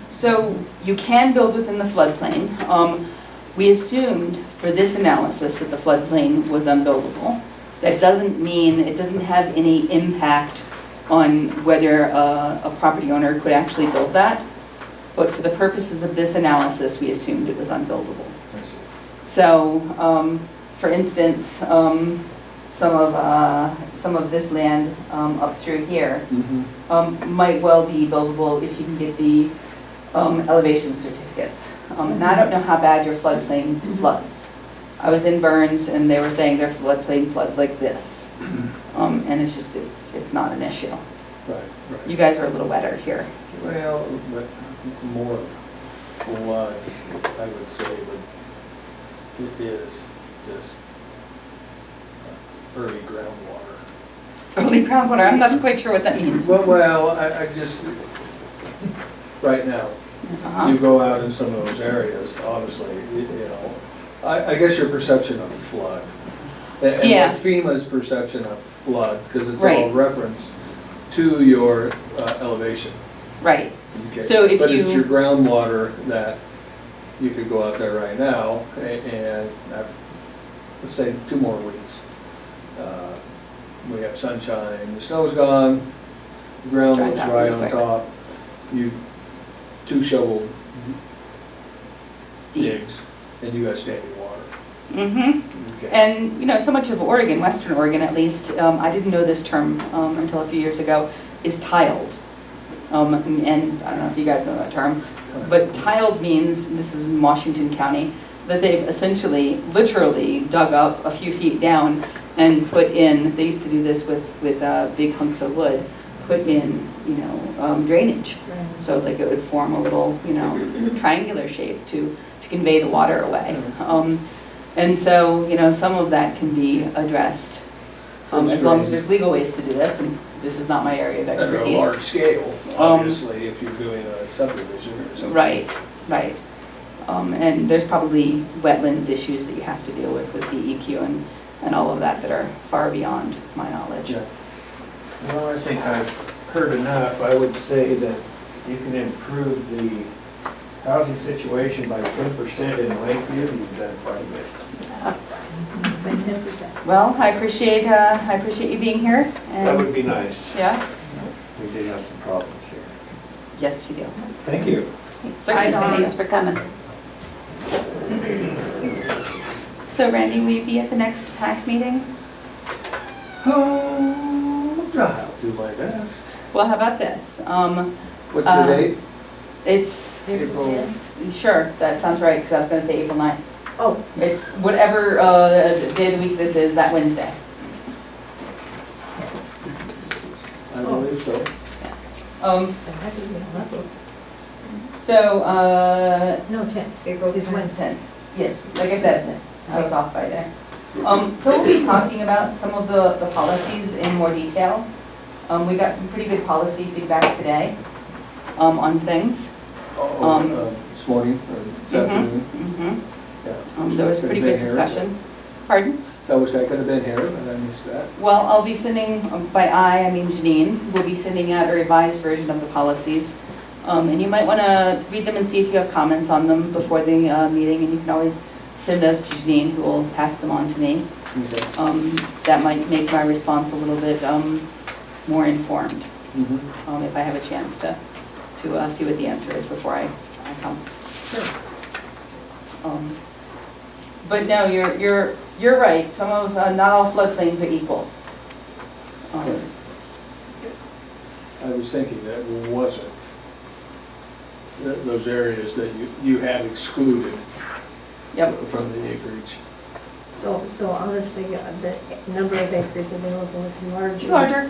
So you can build within the floodplain. We assumed for this analysis that the floodplain was unbuildable. That doesn't mean, it doesn't have any impact on whether a property owner could actually build that. But for the purposes of this analysis, we assumed it was unbuildable. So, for instance, some of this land up through here might well be buildable if you can get the elevation certificates. And I don't know how bad your floodplain floods. I was in Burns and they were saying their floodplain floods like this. And it's just, it's not an issue. Right. You guys are a little wetter here. Well, but more flood, I would say, but it is just early groundwater. Early groundwater, I'm not quite sure what that means. Well, I just, right now, you go out in some of those areas, honestly, you know, I guess your perception of flood. And Yeah. what FEMA's perception of flood, because it's Right. all reference to your elevation. Right. Okay. So if But it's you- your groundwater that you could go out there right now and, let's say, 2 more weeks. We have sunshine, the snow's gone, the ground Dries was out dry really on quick. top. You 2 shovel Deep. digs and you got standing water. Mm-hmm. Okay. And, you know, so much of Oregon, Western Oregon at least, I didn't know this term until a few years ago, is tiled. And I don't know if you guys know that term, but tiled means, this is in Washington County, that they've essentially, literally dug up a few feet down and put in, they used to do this with big hunks of wood, put in, you know, drainage. So like it would form a little, you know, triangular shape to convey the water away. And so, you know, some of that can be addressed as long as there's legal ways to do this, and this is not my area of At a expertise. large scale, obviously, if you're doing a subdivision or something. Right. And there's probably wetlands issues that you have to deal with DEQ and all of that are far beyond my knowledge. Yeah. Well, I think I've heard enough. I would say that you can improve the housing situation by 10% in Lakeview, you've done quite a bit. By 10%. Well, I appreciate you being here. And That would be nice. Yeah. We did have some problems here. Yes, you do. Thank you. Certainly. Thanks for coming. So Randy, will you be at the next PAC meeting? Oh, I'll do my best. Well, how about this? What's the date? It's, April 10. sure, that sounds right, because I was going to say April 9th. Oh, It's whatever day of the week this is, that Wednesday. I believe so. Um, that had to be on that book. so, No, 10th. April is Wednesday. yes, like I said, I was off by there. So we'll be talking about some of the policies in more detail. We got some pretty good policy feedback today on things. This morning or this afternoon. Mhm. Yeah. There was pretty good Been here. discussion. Pardon? So I wish I could have been here, but I missed that. Well, I'll be sending, by I mean Janine, will be sending out a revised version of the policies. And you might want to read them and see if you have comments on them before the meeting, and you can always send those to Janine, who will pass them on to me. Okay. That might make my response a little bit more informed, Mhm. if I have a chance to see what the answer is before I come. But no, you're right, some of, not all floodplains are equal. I was thinking that wasn't, those areas that you had excluded Yep. from the acreage. So honestly, the number of acres available is larger. It's larger,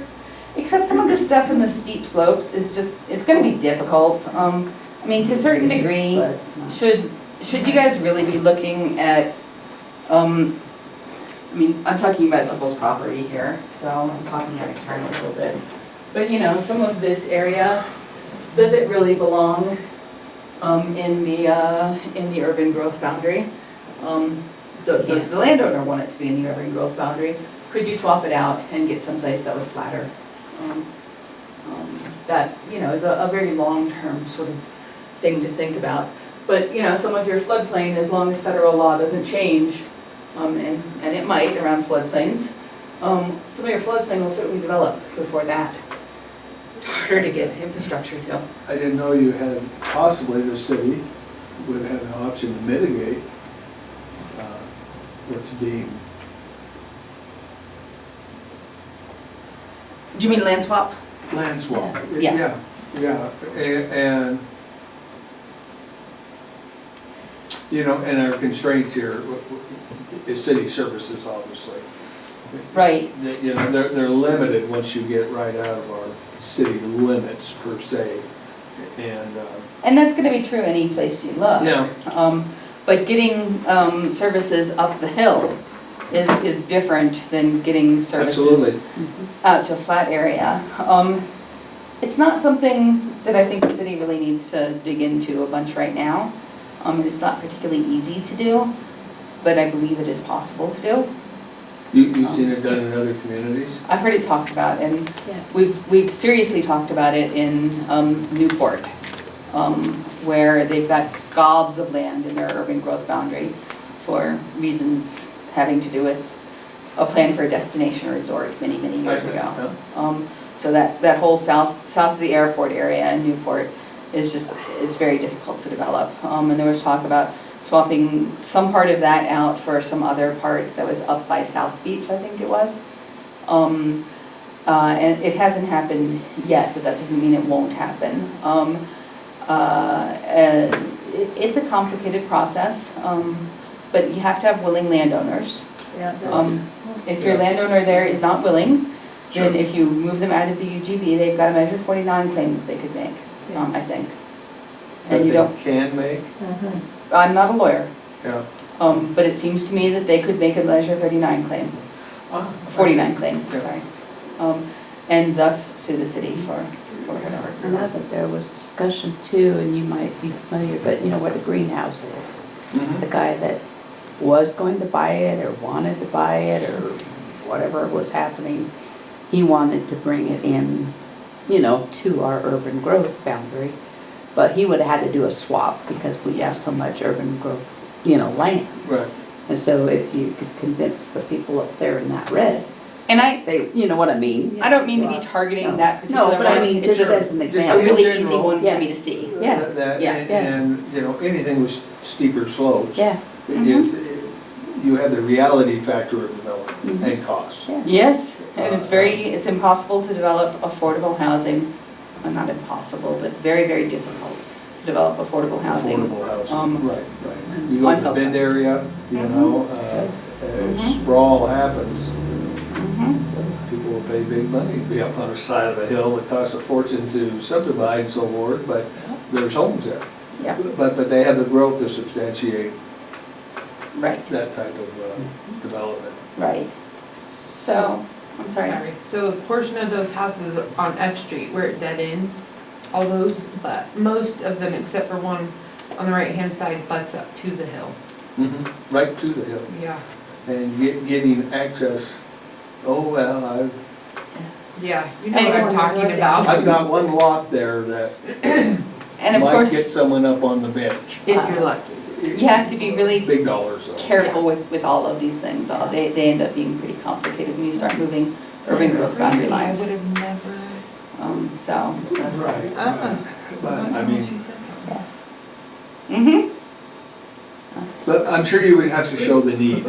except some of the stuff in the steep slopes is just, it's gonna be difficult. I mean, to a certain degree, But, should you guys really be looking at, I mean, I'm talking about people's property here, so I'm talking out of turn a little bit. But you know, some of this area, does it really belong in the urban growth boundary? Does the landowner want it to be in the urban growth boundary? Could you swap it out and get someplace that was flatter? That, you know, is a very long-term sort of thing to think about. But, you know, some of your floodplain, as long as federal law doesn't change, and it might around floodplains, some of your floodplain will certainly develop before that. It's harder to get infrastructure to. I didn't know you had, possibly the city would have an option to mitigate what's deemed. Do you mean land swap? Land swap. Yeah. Yeah, and, you know, and our constraints here is city services, obviously. Right. You know, they're limited once you get right out of our city limits per se, And that's gonna be true any place you look. yeah. But getting services up the hill is different than getting services Absolutely. out to a flat area. It's not something that I think the city really needs to dig into a bunch right now. And it's not particularly easy to do, but I believe it is possible to do. You've seen it done in other communities? I've heard it talked about, and Yeah. we've seriously talked about it in Newport, where they've got gobs of land in their urban growth boundary for reasons having to do with a plan for a destination resort many, many years ago. So that whole south of the airport area in Newport is just, it's very difficult to develop. And there was talk about swapping some part of that out for some other part that was up by South Beach, I think it was. And it hasn't happened yet, but that doesn't mean it won't happen. It's a complicated process, but you have to have willing landowners. Yeah, that's, If your landowner there is not willing, then if you move them out of the UGB, they've got a Measure 49 claim that they could make, I think. That And you they don't, can make? I'm not a lawyer, Yeah. but it seems to me that they could make a Measure 39 claim, 49 claim, Yeah. sorry. And thus sue the city for whatever. I know that there was discussion too, and you might be familiar, but you know where the greenhouse is? The guy that was going to buy it or wanted to buy it or whatever was happening, he wanted to bring it in, you know, to our urban growth boundary. But he would have had to do a swap because we have so much urban growth, you know, land. Right. And so if you could convince the people up there in that red, And they, you know what I mean? I don't mean to be targeting that particular No, one. but I mean, It's just as an a example. really In easy general, one for yeah. me to see. Yeah. Yeah. And, you know, anything with steeper slopes. Yeah. You have the reality factor of development Mhm. and costs. Yeah. Yes, and it's impossible to develop affordable housing, well, not impossible, but very, very difficult to develop affordable housing. Affordable housing, right. You go on to the Bend hillsides. area, you know, as sprawl happens, Mhm. people will pay big money to be up on the side of a hill. It costs a fortune to subdivide and so forth, but there's homes there. Yeah. But they have the growth to substantiate Right, that type of development. right. So, I'm sorry. So a portion of those houses on F Street where it dead ends, all those, but most of them except for one on the right-hand side butts up to the hill. Right to the hill. Yeah. and getting access, oh, well, Yeah, you know what I'm talking about. I've got one lot there that And of might course, get someone up on the bench. If you're lucky. you have to be really Big dollars though. careful with all of these things. They end up being pretty complicated when you start moving urban growth boundary lines. I would have never. So, Right, Uh-uh. but, I mean, mm-hmm. but I'm sure you would have to show the need,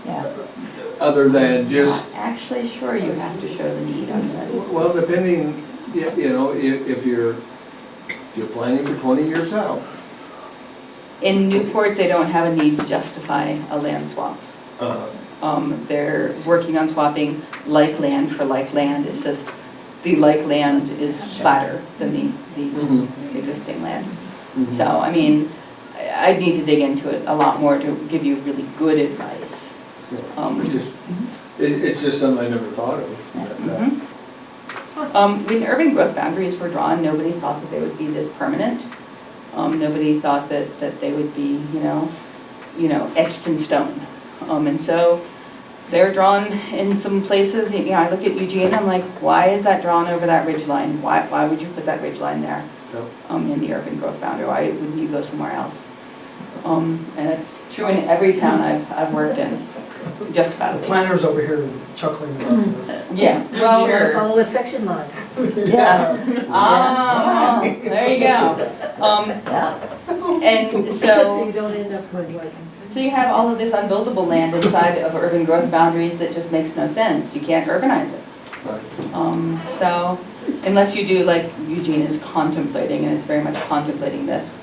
Yeah. other than just, Not actually sure you have to show the need on this. well, depending, you know, if you're planning for 20 years out. In Newport, they don't have a need to justify a land swap. They're working on swapping like land for like land. It's just the like land is flatter than the Mhm. existing land. Mhm. So, I mean, I'd need to dig into it a lot more to give you really good advice. It's just something I never thought of. When urban growth boundaries were drawn, nobody thought that they would be this permanent. Nobody thought that they would be, you know, etched in stone. And so they're drawn in some places. You know, I look at Eugene, I'm like, why is that drawn over that ridge line? Why would you put that ridge line there? Yep. In the urban growth boundary? Why wouldn't you go somewhere else? And it's true in every town I've worked in, just about. The planner's over here chuckling about this. Yeah, I'm well, sure. Follow a section line. yeah. Ah, there you go. And So you don't end up with like. so you have all of this unbuildable land inside of urban growth boundaries that just makes no sense. You can't urbanize it. Right. So unless you do like Eugene is contemplating, and it's very much contemplating this,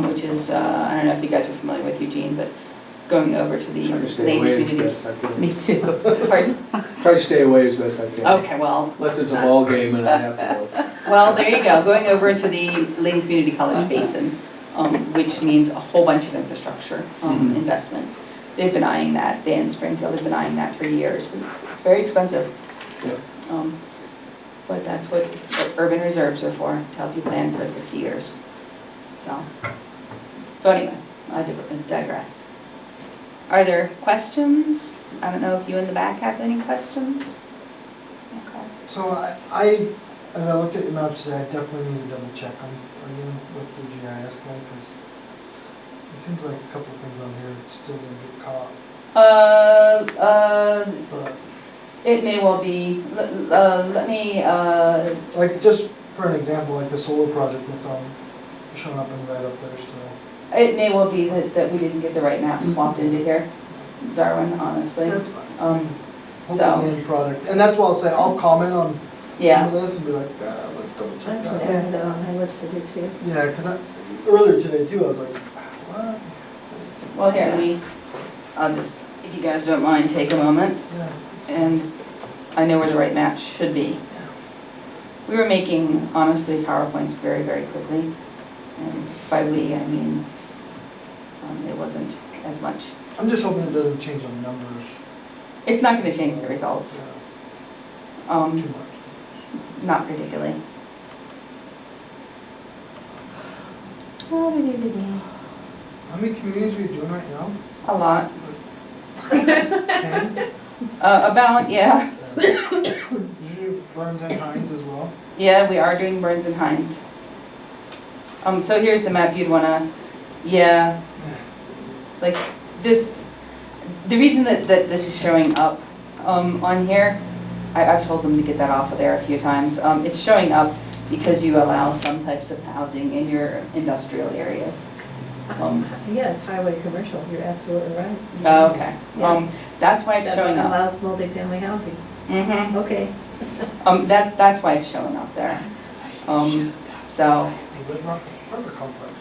which is, I don't know if you guys are familiar with Eugene, but going over to the Try to stay Lane away as community. best I can. Me too. Pardon? Try to stay away as best I can. Okay, well, Unless it's a ball game and I have to go. well, there you go, going over into the Lane Community College Basin, which means a whole bunch of infrastructure Mhm. investments. They've been eyeing that, Dan Springfield has been eyeing that for years, but it's very expensive. Yeah. But that's what urban reserves are for, to help you plan for 50 years. So anyway, I digress. Are there questions? I don't know if you in the back have any questions? Okay. So as I looked at your maps today, I definitely need to double check them again with the GIS guy, because it seems like a couple things on here still gonna get caught, but, It may well be, let me, like, just for an example, like the solar project that's showing up in red up there still. it may well be that we didn't get the right map swapped into here, Darwin, honestly. That's fine. So, Hopefully the end product, and that's why I'll say, I'll comment on some yeah, of this and be like, let's double check Actually, I that. have that on my list to do too. Yeah, because earlier today too, I was like, what? well, here, I'll just, if you guys don't mind, take a moment, Yeah. and I know where the right map should be. We were making, honestly, PowerPoints very, very quickly, and by we, I mean, it wasn't as much. I'm just hoping it doesn't change the numbers. It's not gonna change the results, Too much. not particularly. How many communities are you doing right now? A lot. 10? About, yeah. Usually Burns and Hines as well. Yeah, we are doing Burns and Hines. So here's the map you'd wanna, yeah, like this, the reason that this is showing up on here, I've told them to get that off of there a few times. It's showing up because you allow some types of housing in your industrial areas. Yeah, it's highway commercial, you're absolutely right. Oh, okay. Yeah. That's why it's That showing up. allows multifamily housing. Mm-hmm. Okay. That's why it's showing up there. So, The Red Apartment Complex.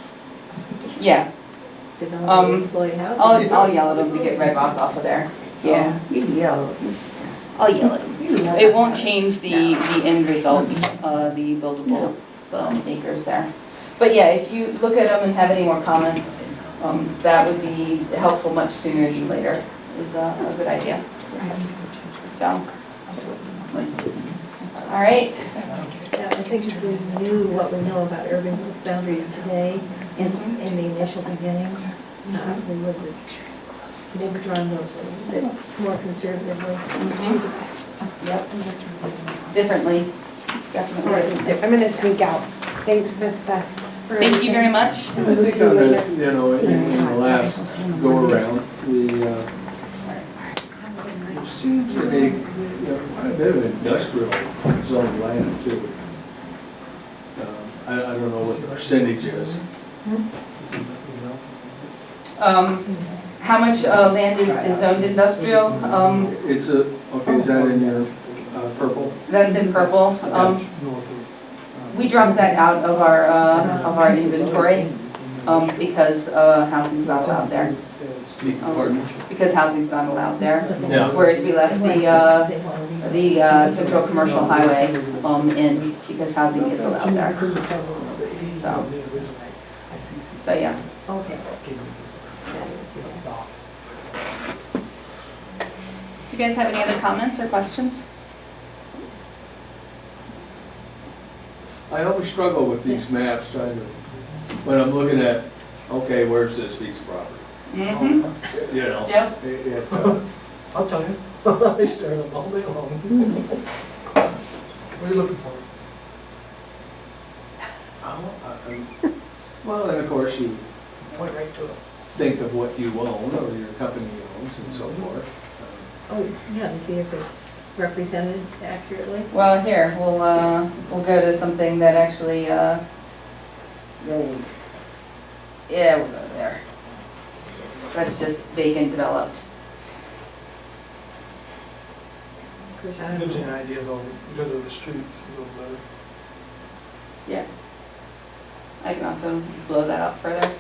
yeah, Development employee housing. I'll yell at them to get Red Rock off of there. Yeah, you can yell. I'll yell at them. It won't change the end results, the buildable acres there. But yeah, if you look at them and have any more comments, that would be helpful much sooner than later, is a good idea. So, all right. Yeah, I think if we knew what we know about urban growth boundaries today in the initial beginning, we would they've drawn those a bit more conservatively. Yep, differently, definitely. I'm gonna sneak out. Thanks, Miss Beth. Thank you very much. I think on the, you know, in the last go-around, there seems to be, you know, quite a bit of industrial zone land too. I don't know what the percentage is. How much land is zoned industrial? It's a, okay, is that in your purple? That's in purple. We dropped that out of our inventory, because housing's not allowed there. Pardon? Because housing's not allowed there. Yeah. Whereas we left the central commercial highway, in, because housing is allowed there. So yeah. Okay. Do you guys have any other comments or questions? I always struggle with these maps, trying to, when I'm looking at, okay, where's this piece of property? Mm-hmm. You know? Yep. I'll tell you, I stare at them all day long. What are you looking for? Well, and of course, you Point right to it. think of what you own, or your company owns, and so forth. Oh, yeah, to see if it's represented accurately. Well, here, we'll go to something that actually, yeah, we'll go there. That's just vacant developed. Of course, I don't Gives you know. an idea though, because of the streets, a little better. Yeah. I can also blow that up further.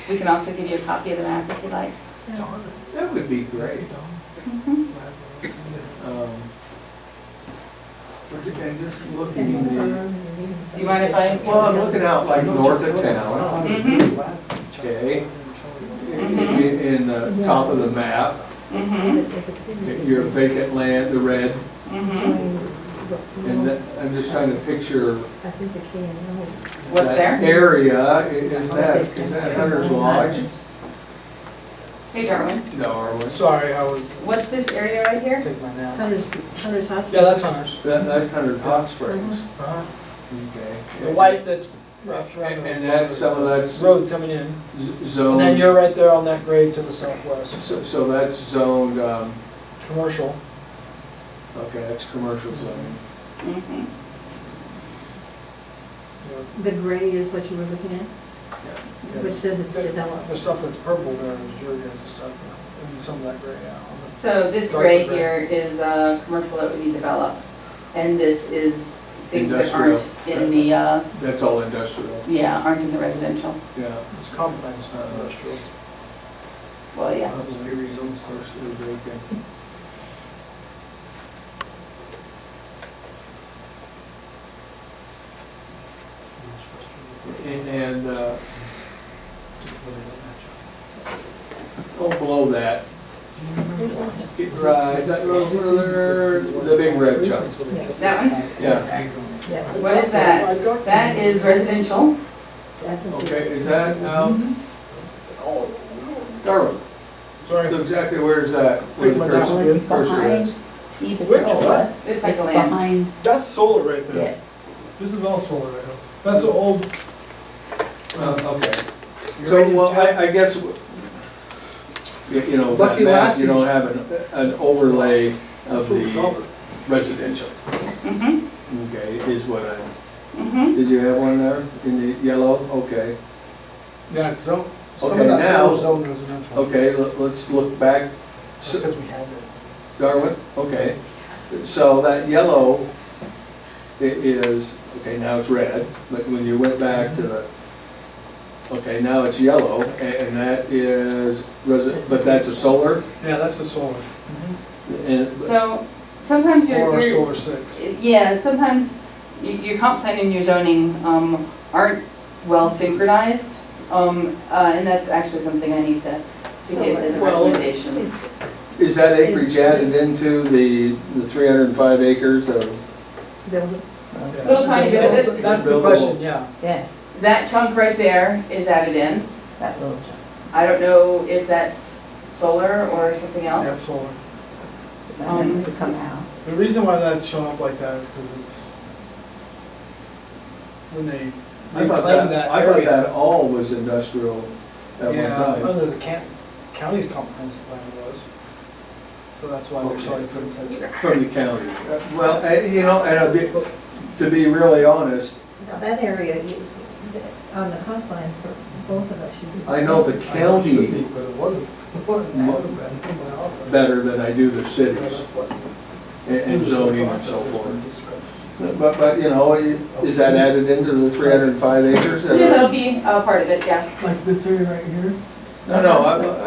We can also give you a copy of the map if you'd like. Yeah. That would be great. Mhm. And just looking in the, Do you mind if I? well, I'm looking out like north of town, Mhm. okay? In the top of the map, Mm-hmm. your vacant land, the red, Mm-hmm. and that, I'm just trying to picture I think the K and L. What's that there? area, is that Hunter's Lodge? Hey, Darwin. No, Sorry, I was What's this area right here? taking my nap. Hunter's Hospital. Yeah, that's Hunter's. that's Hunter Hot Springs, Uh-huh. okay. The white that wraps around the. And that's, some of that's road coming in. zoned. And then you're right there on that grade to the southwest. So that's zoned, Commercial. okay, that's commercial zoning. Mm-hmm. The gray is what you were looking at, Yeah. which says it's developed. The stuff that's purple there is your guys' stuff, and some of that gray out. So this gray here is commercial that would be developed, and this is things that aren't in the, That's all industrial, yeah, aren't in the residential. yeah. It's comp plan, it's not industrial. Well, yeah. Maybe some parts that are vacant. And, oh, below that, right, is that a little further, the big red chunk? That one? Yeah, Yeah. What is that? That is residential. okay, is that, Darwin, Sorry. so exactly where is that? Where the Take my cursor Well, it's cursor is? behind Eva Which Carolla. This It's like land. behind, That's solar right there. yeah, This is all solar right now. That's the old. Okay. So, uranium well, tap. I guess, you know, that Lucky map, Lassie. you don't have an overlay of That's what we call the it. residential, Mm-hmm. okay, is what I'm, Mm-hmm. did you have one there in the yellow? Okay. Yeah, it's some Okay, of that now- solar zone residential. Okay, let's look back, Just because we had it. Darwin, okay. So that yellow is, okay, now it's red, but when you went back to the, okay, now it's yellow, and that is, but that's a solar? Yeah, that's the solar. And, So sometimes Or you're, solar 6. yeah, sometimes your comp plan and your zoning aren't well synchronized. And that's actually something I need to get as a Well- recommendation. is that acreage added into the 305 acres of? Building. Little tiny bit of That's it. the- That's the Buildable. question, yeah. yeah, That chunk right there is added in. that little jump. I don't know if that's solar or something That's else? solar. That needs to come out. The reason why that's showing up like that is because it's, when they I thought reclaimed that, that I thought area. that all was industrial at one Yeah, time. under the county's comprehensive plan was. So that's why they're sorry for the section. From the county. Well, you know, and to be really honest, Now, that area, on the comp plan for both of us should be the I know same. the I know it should be, county but it wasn't. It hasn't been in my office. better than I do the Yeah, cities that's what. and zoning and so Process, there's forth. been discrepancies. But, you know, is that added into the 305 acres? Yeah, that'll be part of it, yeah. Like this area right here? No,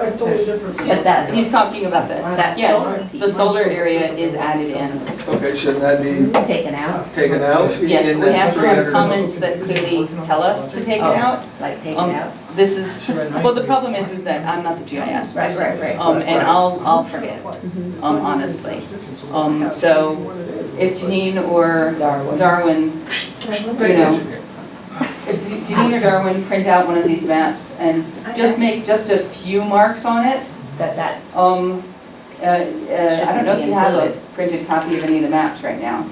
That's totally different. But that, He's talking about that. that Yes, solar the piece solar area is added in. okay, shouldn't that be taken out, taken out? Yes, in we that have to have 300? comments that clearly tell us to take it Oh. out. like taken Um, out. This is, Should I well, the problem is that I'm not the GIS Right, person. right, right. And I'll forget, Mhm. honestly. So if Janine or Darwin, you know, if Janine or Darwin print out one of these maps and just make just a few marks on it, That, I don't know if you have a printed copy of any of the maps right now.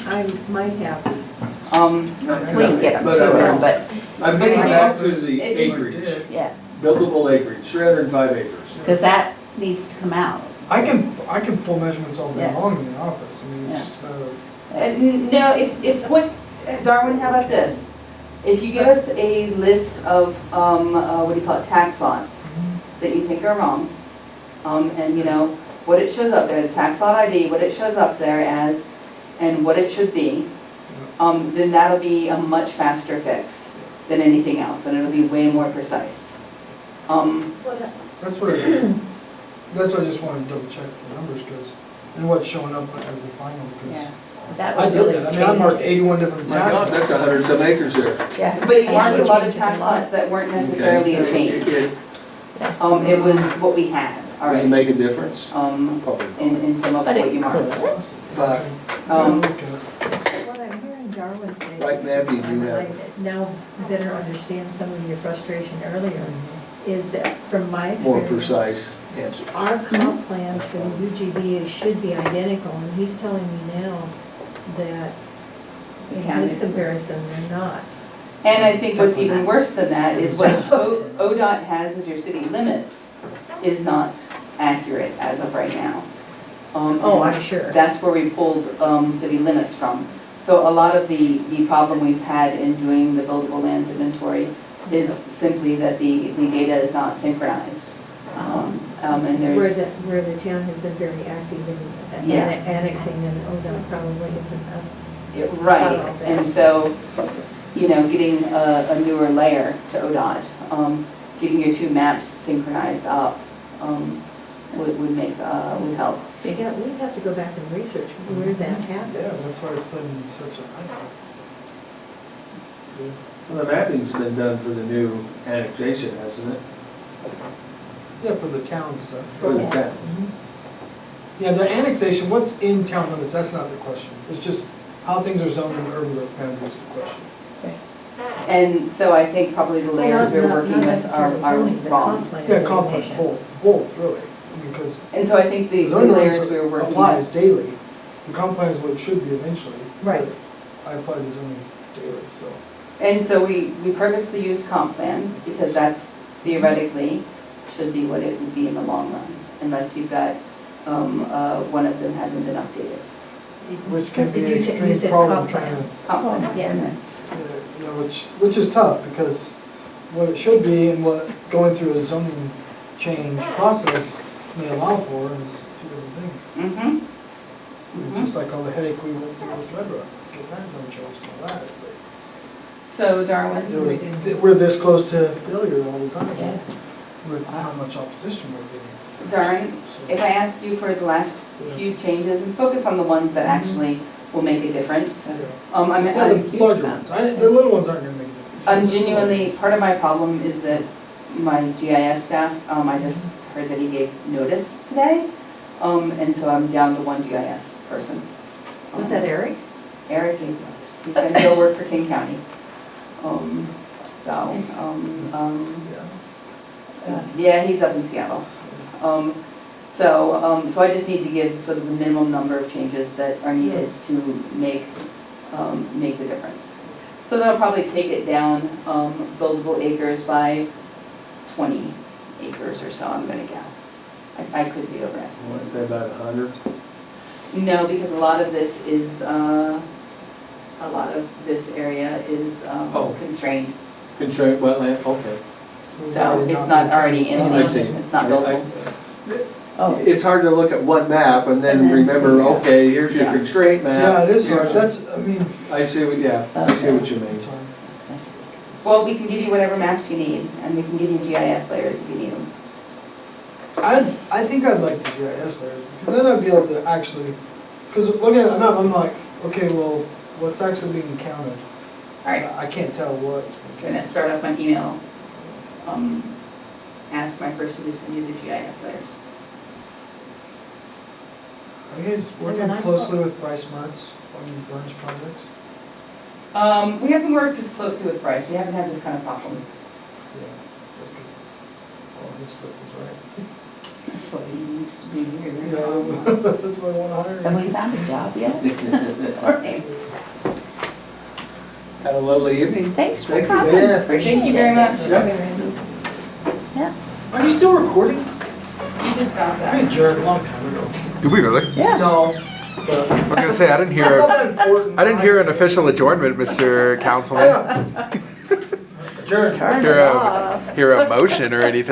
I might have, we can get them But, to them, but, I'm But if getting you- back to the if you- acreage, yeah, buildable acreage, 305 acres. because that needs to come out. I can pull measurements all day Yeah. long in the office, I mean, it's just a matter of. No, if what, Darwin, how about this? If you give us a list of, what do you call it, tax lots that you think are wrong, and you know, what it shows up there, the tax lot ID, what it shows up there as, and what it should be, then that'll be a much faster fix than anything else, and it'll be way more precise. That's what I just wanted to double check the numbers, because, and what's showing up as the final, because Yeah. 'Cause that I would did really that, I mean, I marked change it. 81 different My God, tax that's lots. 100 some acres there. Yeah. But you And marked a would lot of change it tax a lot. lots that weren't necessarily a change. Does It was what we had it already, make a difference? in Probably. some of But what it you marked. could. But what I'm hearing Darwin say. Right, Mappy, you and have- I now better understand some of your frustration earlier, is that from my experience. more precise answers. Our comp plan for the UGB should be identical, and he's telling me now that in his comparison, they're not. And I think what's even worse than that is what ODOT has as your city limits is not accurate as of right now. Oh, I'm sure. That's where we pulled city limits from. So a lot of the problem we've had in doing the buildable lands inventory is simply that the data is not synchronized. And there's, Where the town has been very active in Yeah. annexing, and ODOT probably isn't. right, and so, you know, getting a newer layer to ODOT, getting your two maps synchronized up would help. Yeah, we have to go back and research where that happened. Yeah, that's why it's been such a high. Well, the mapping's been done for the new annexation, hasn't it? Yeah, for the town stuff. For the town. Yeah, the annexation, what's in town limits, that's not the question. It's just how things are zoned in the urban growth plan is the question. And so I think probably the layers we're working with are wrong. Yeah, complex, both, really. Because And so I think the the zoning layers we were ordinance working applies with. daily. The comp plan is what it should be eventually. Right. but I apply the zoning daily, so. And so we purposely used comp plan because that's theoretically should be what it would be in the long run, unless you've got, one of them hasn't been updated. Which can be Did an you say- you extreme said problem comp trying plan? to, Comp plan. Yeah. you know, which is tough because what it should be and what going through a zoning change process may allow for is two different things. Mm-hmm. Just like all the headache we went through with Red Rock, get that zone changed and all that. It's like, So Darwin, we're this close to failure all the time Yeah. with how much opposition we're getting. Darwin, So- if I ask you for the last few changes and focus on the ones that actually will make a difference. Yeah. I'm, It's not I'm, the larger ones, the little ones aren't gonna make a difference. I'm genuinely, part of my problem is that my GIS staff, I just heard that he gave notice today. And so I'm down to one GIS person. Was that Eric? Eric gave notice. He's gonna go work for King County. Yeah, he's up in Seattle. So I just need to give sort of the minimum number of changes that are needed to make the difference. So that'll probably take it down, buildable acres by 20 acres or so, I'm gonna guess. I could be I want overestimating. to say about 100. No, because a lot of this is, a lot of this area is Oh. constrained. Constraint wetland, okay. So it's not already in, I see. it's not I- buildable. Oh, It's hard to look at one map and then And then remember, figure out. okay, here's your Yeah. constraint map. Yeah, it is hard, Here's- that's, I mean, I see what, yeah, I see what you mean. it's hard. well, we can give you whatever maps you need, and we can give you GIS layers if you need them. I think I'd like the GIS there, because then I'd be able to actually, because looking at the map, I'm like, okay, well, what's actually being counted? All right, I can't tell what. I'm gonna start up my email. Ask my person to send you the GIS layers. Are you guys And then working I closely with Bryce Mertz on Burns projects? We haven't worked as closely with Bryce, we haven't had this kind of problem. Yeah, that's because all his stuff is right. That's what he needs to be here. Yeah, that's why I want to hire Have him. we found a job yet? Or name? Have a lovely evening. Thanks for Thank you. coming. Yes. Appreciate Thank you it. very much. Yeah. Are you still recording? You just stopped I that. adjourned a long time ago. Did we really? Yeah. No, but. I was gonna say, I didn't hear, I didn't hear an official adjournment, Mr. Councilman. Adjourned. Turn Hear it a- off. Hear a motion or anything.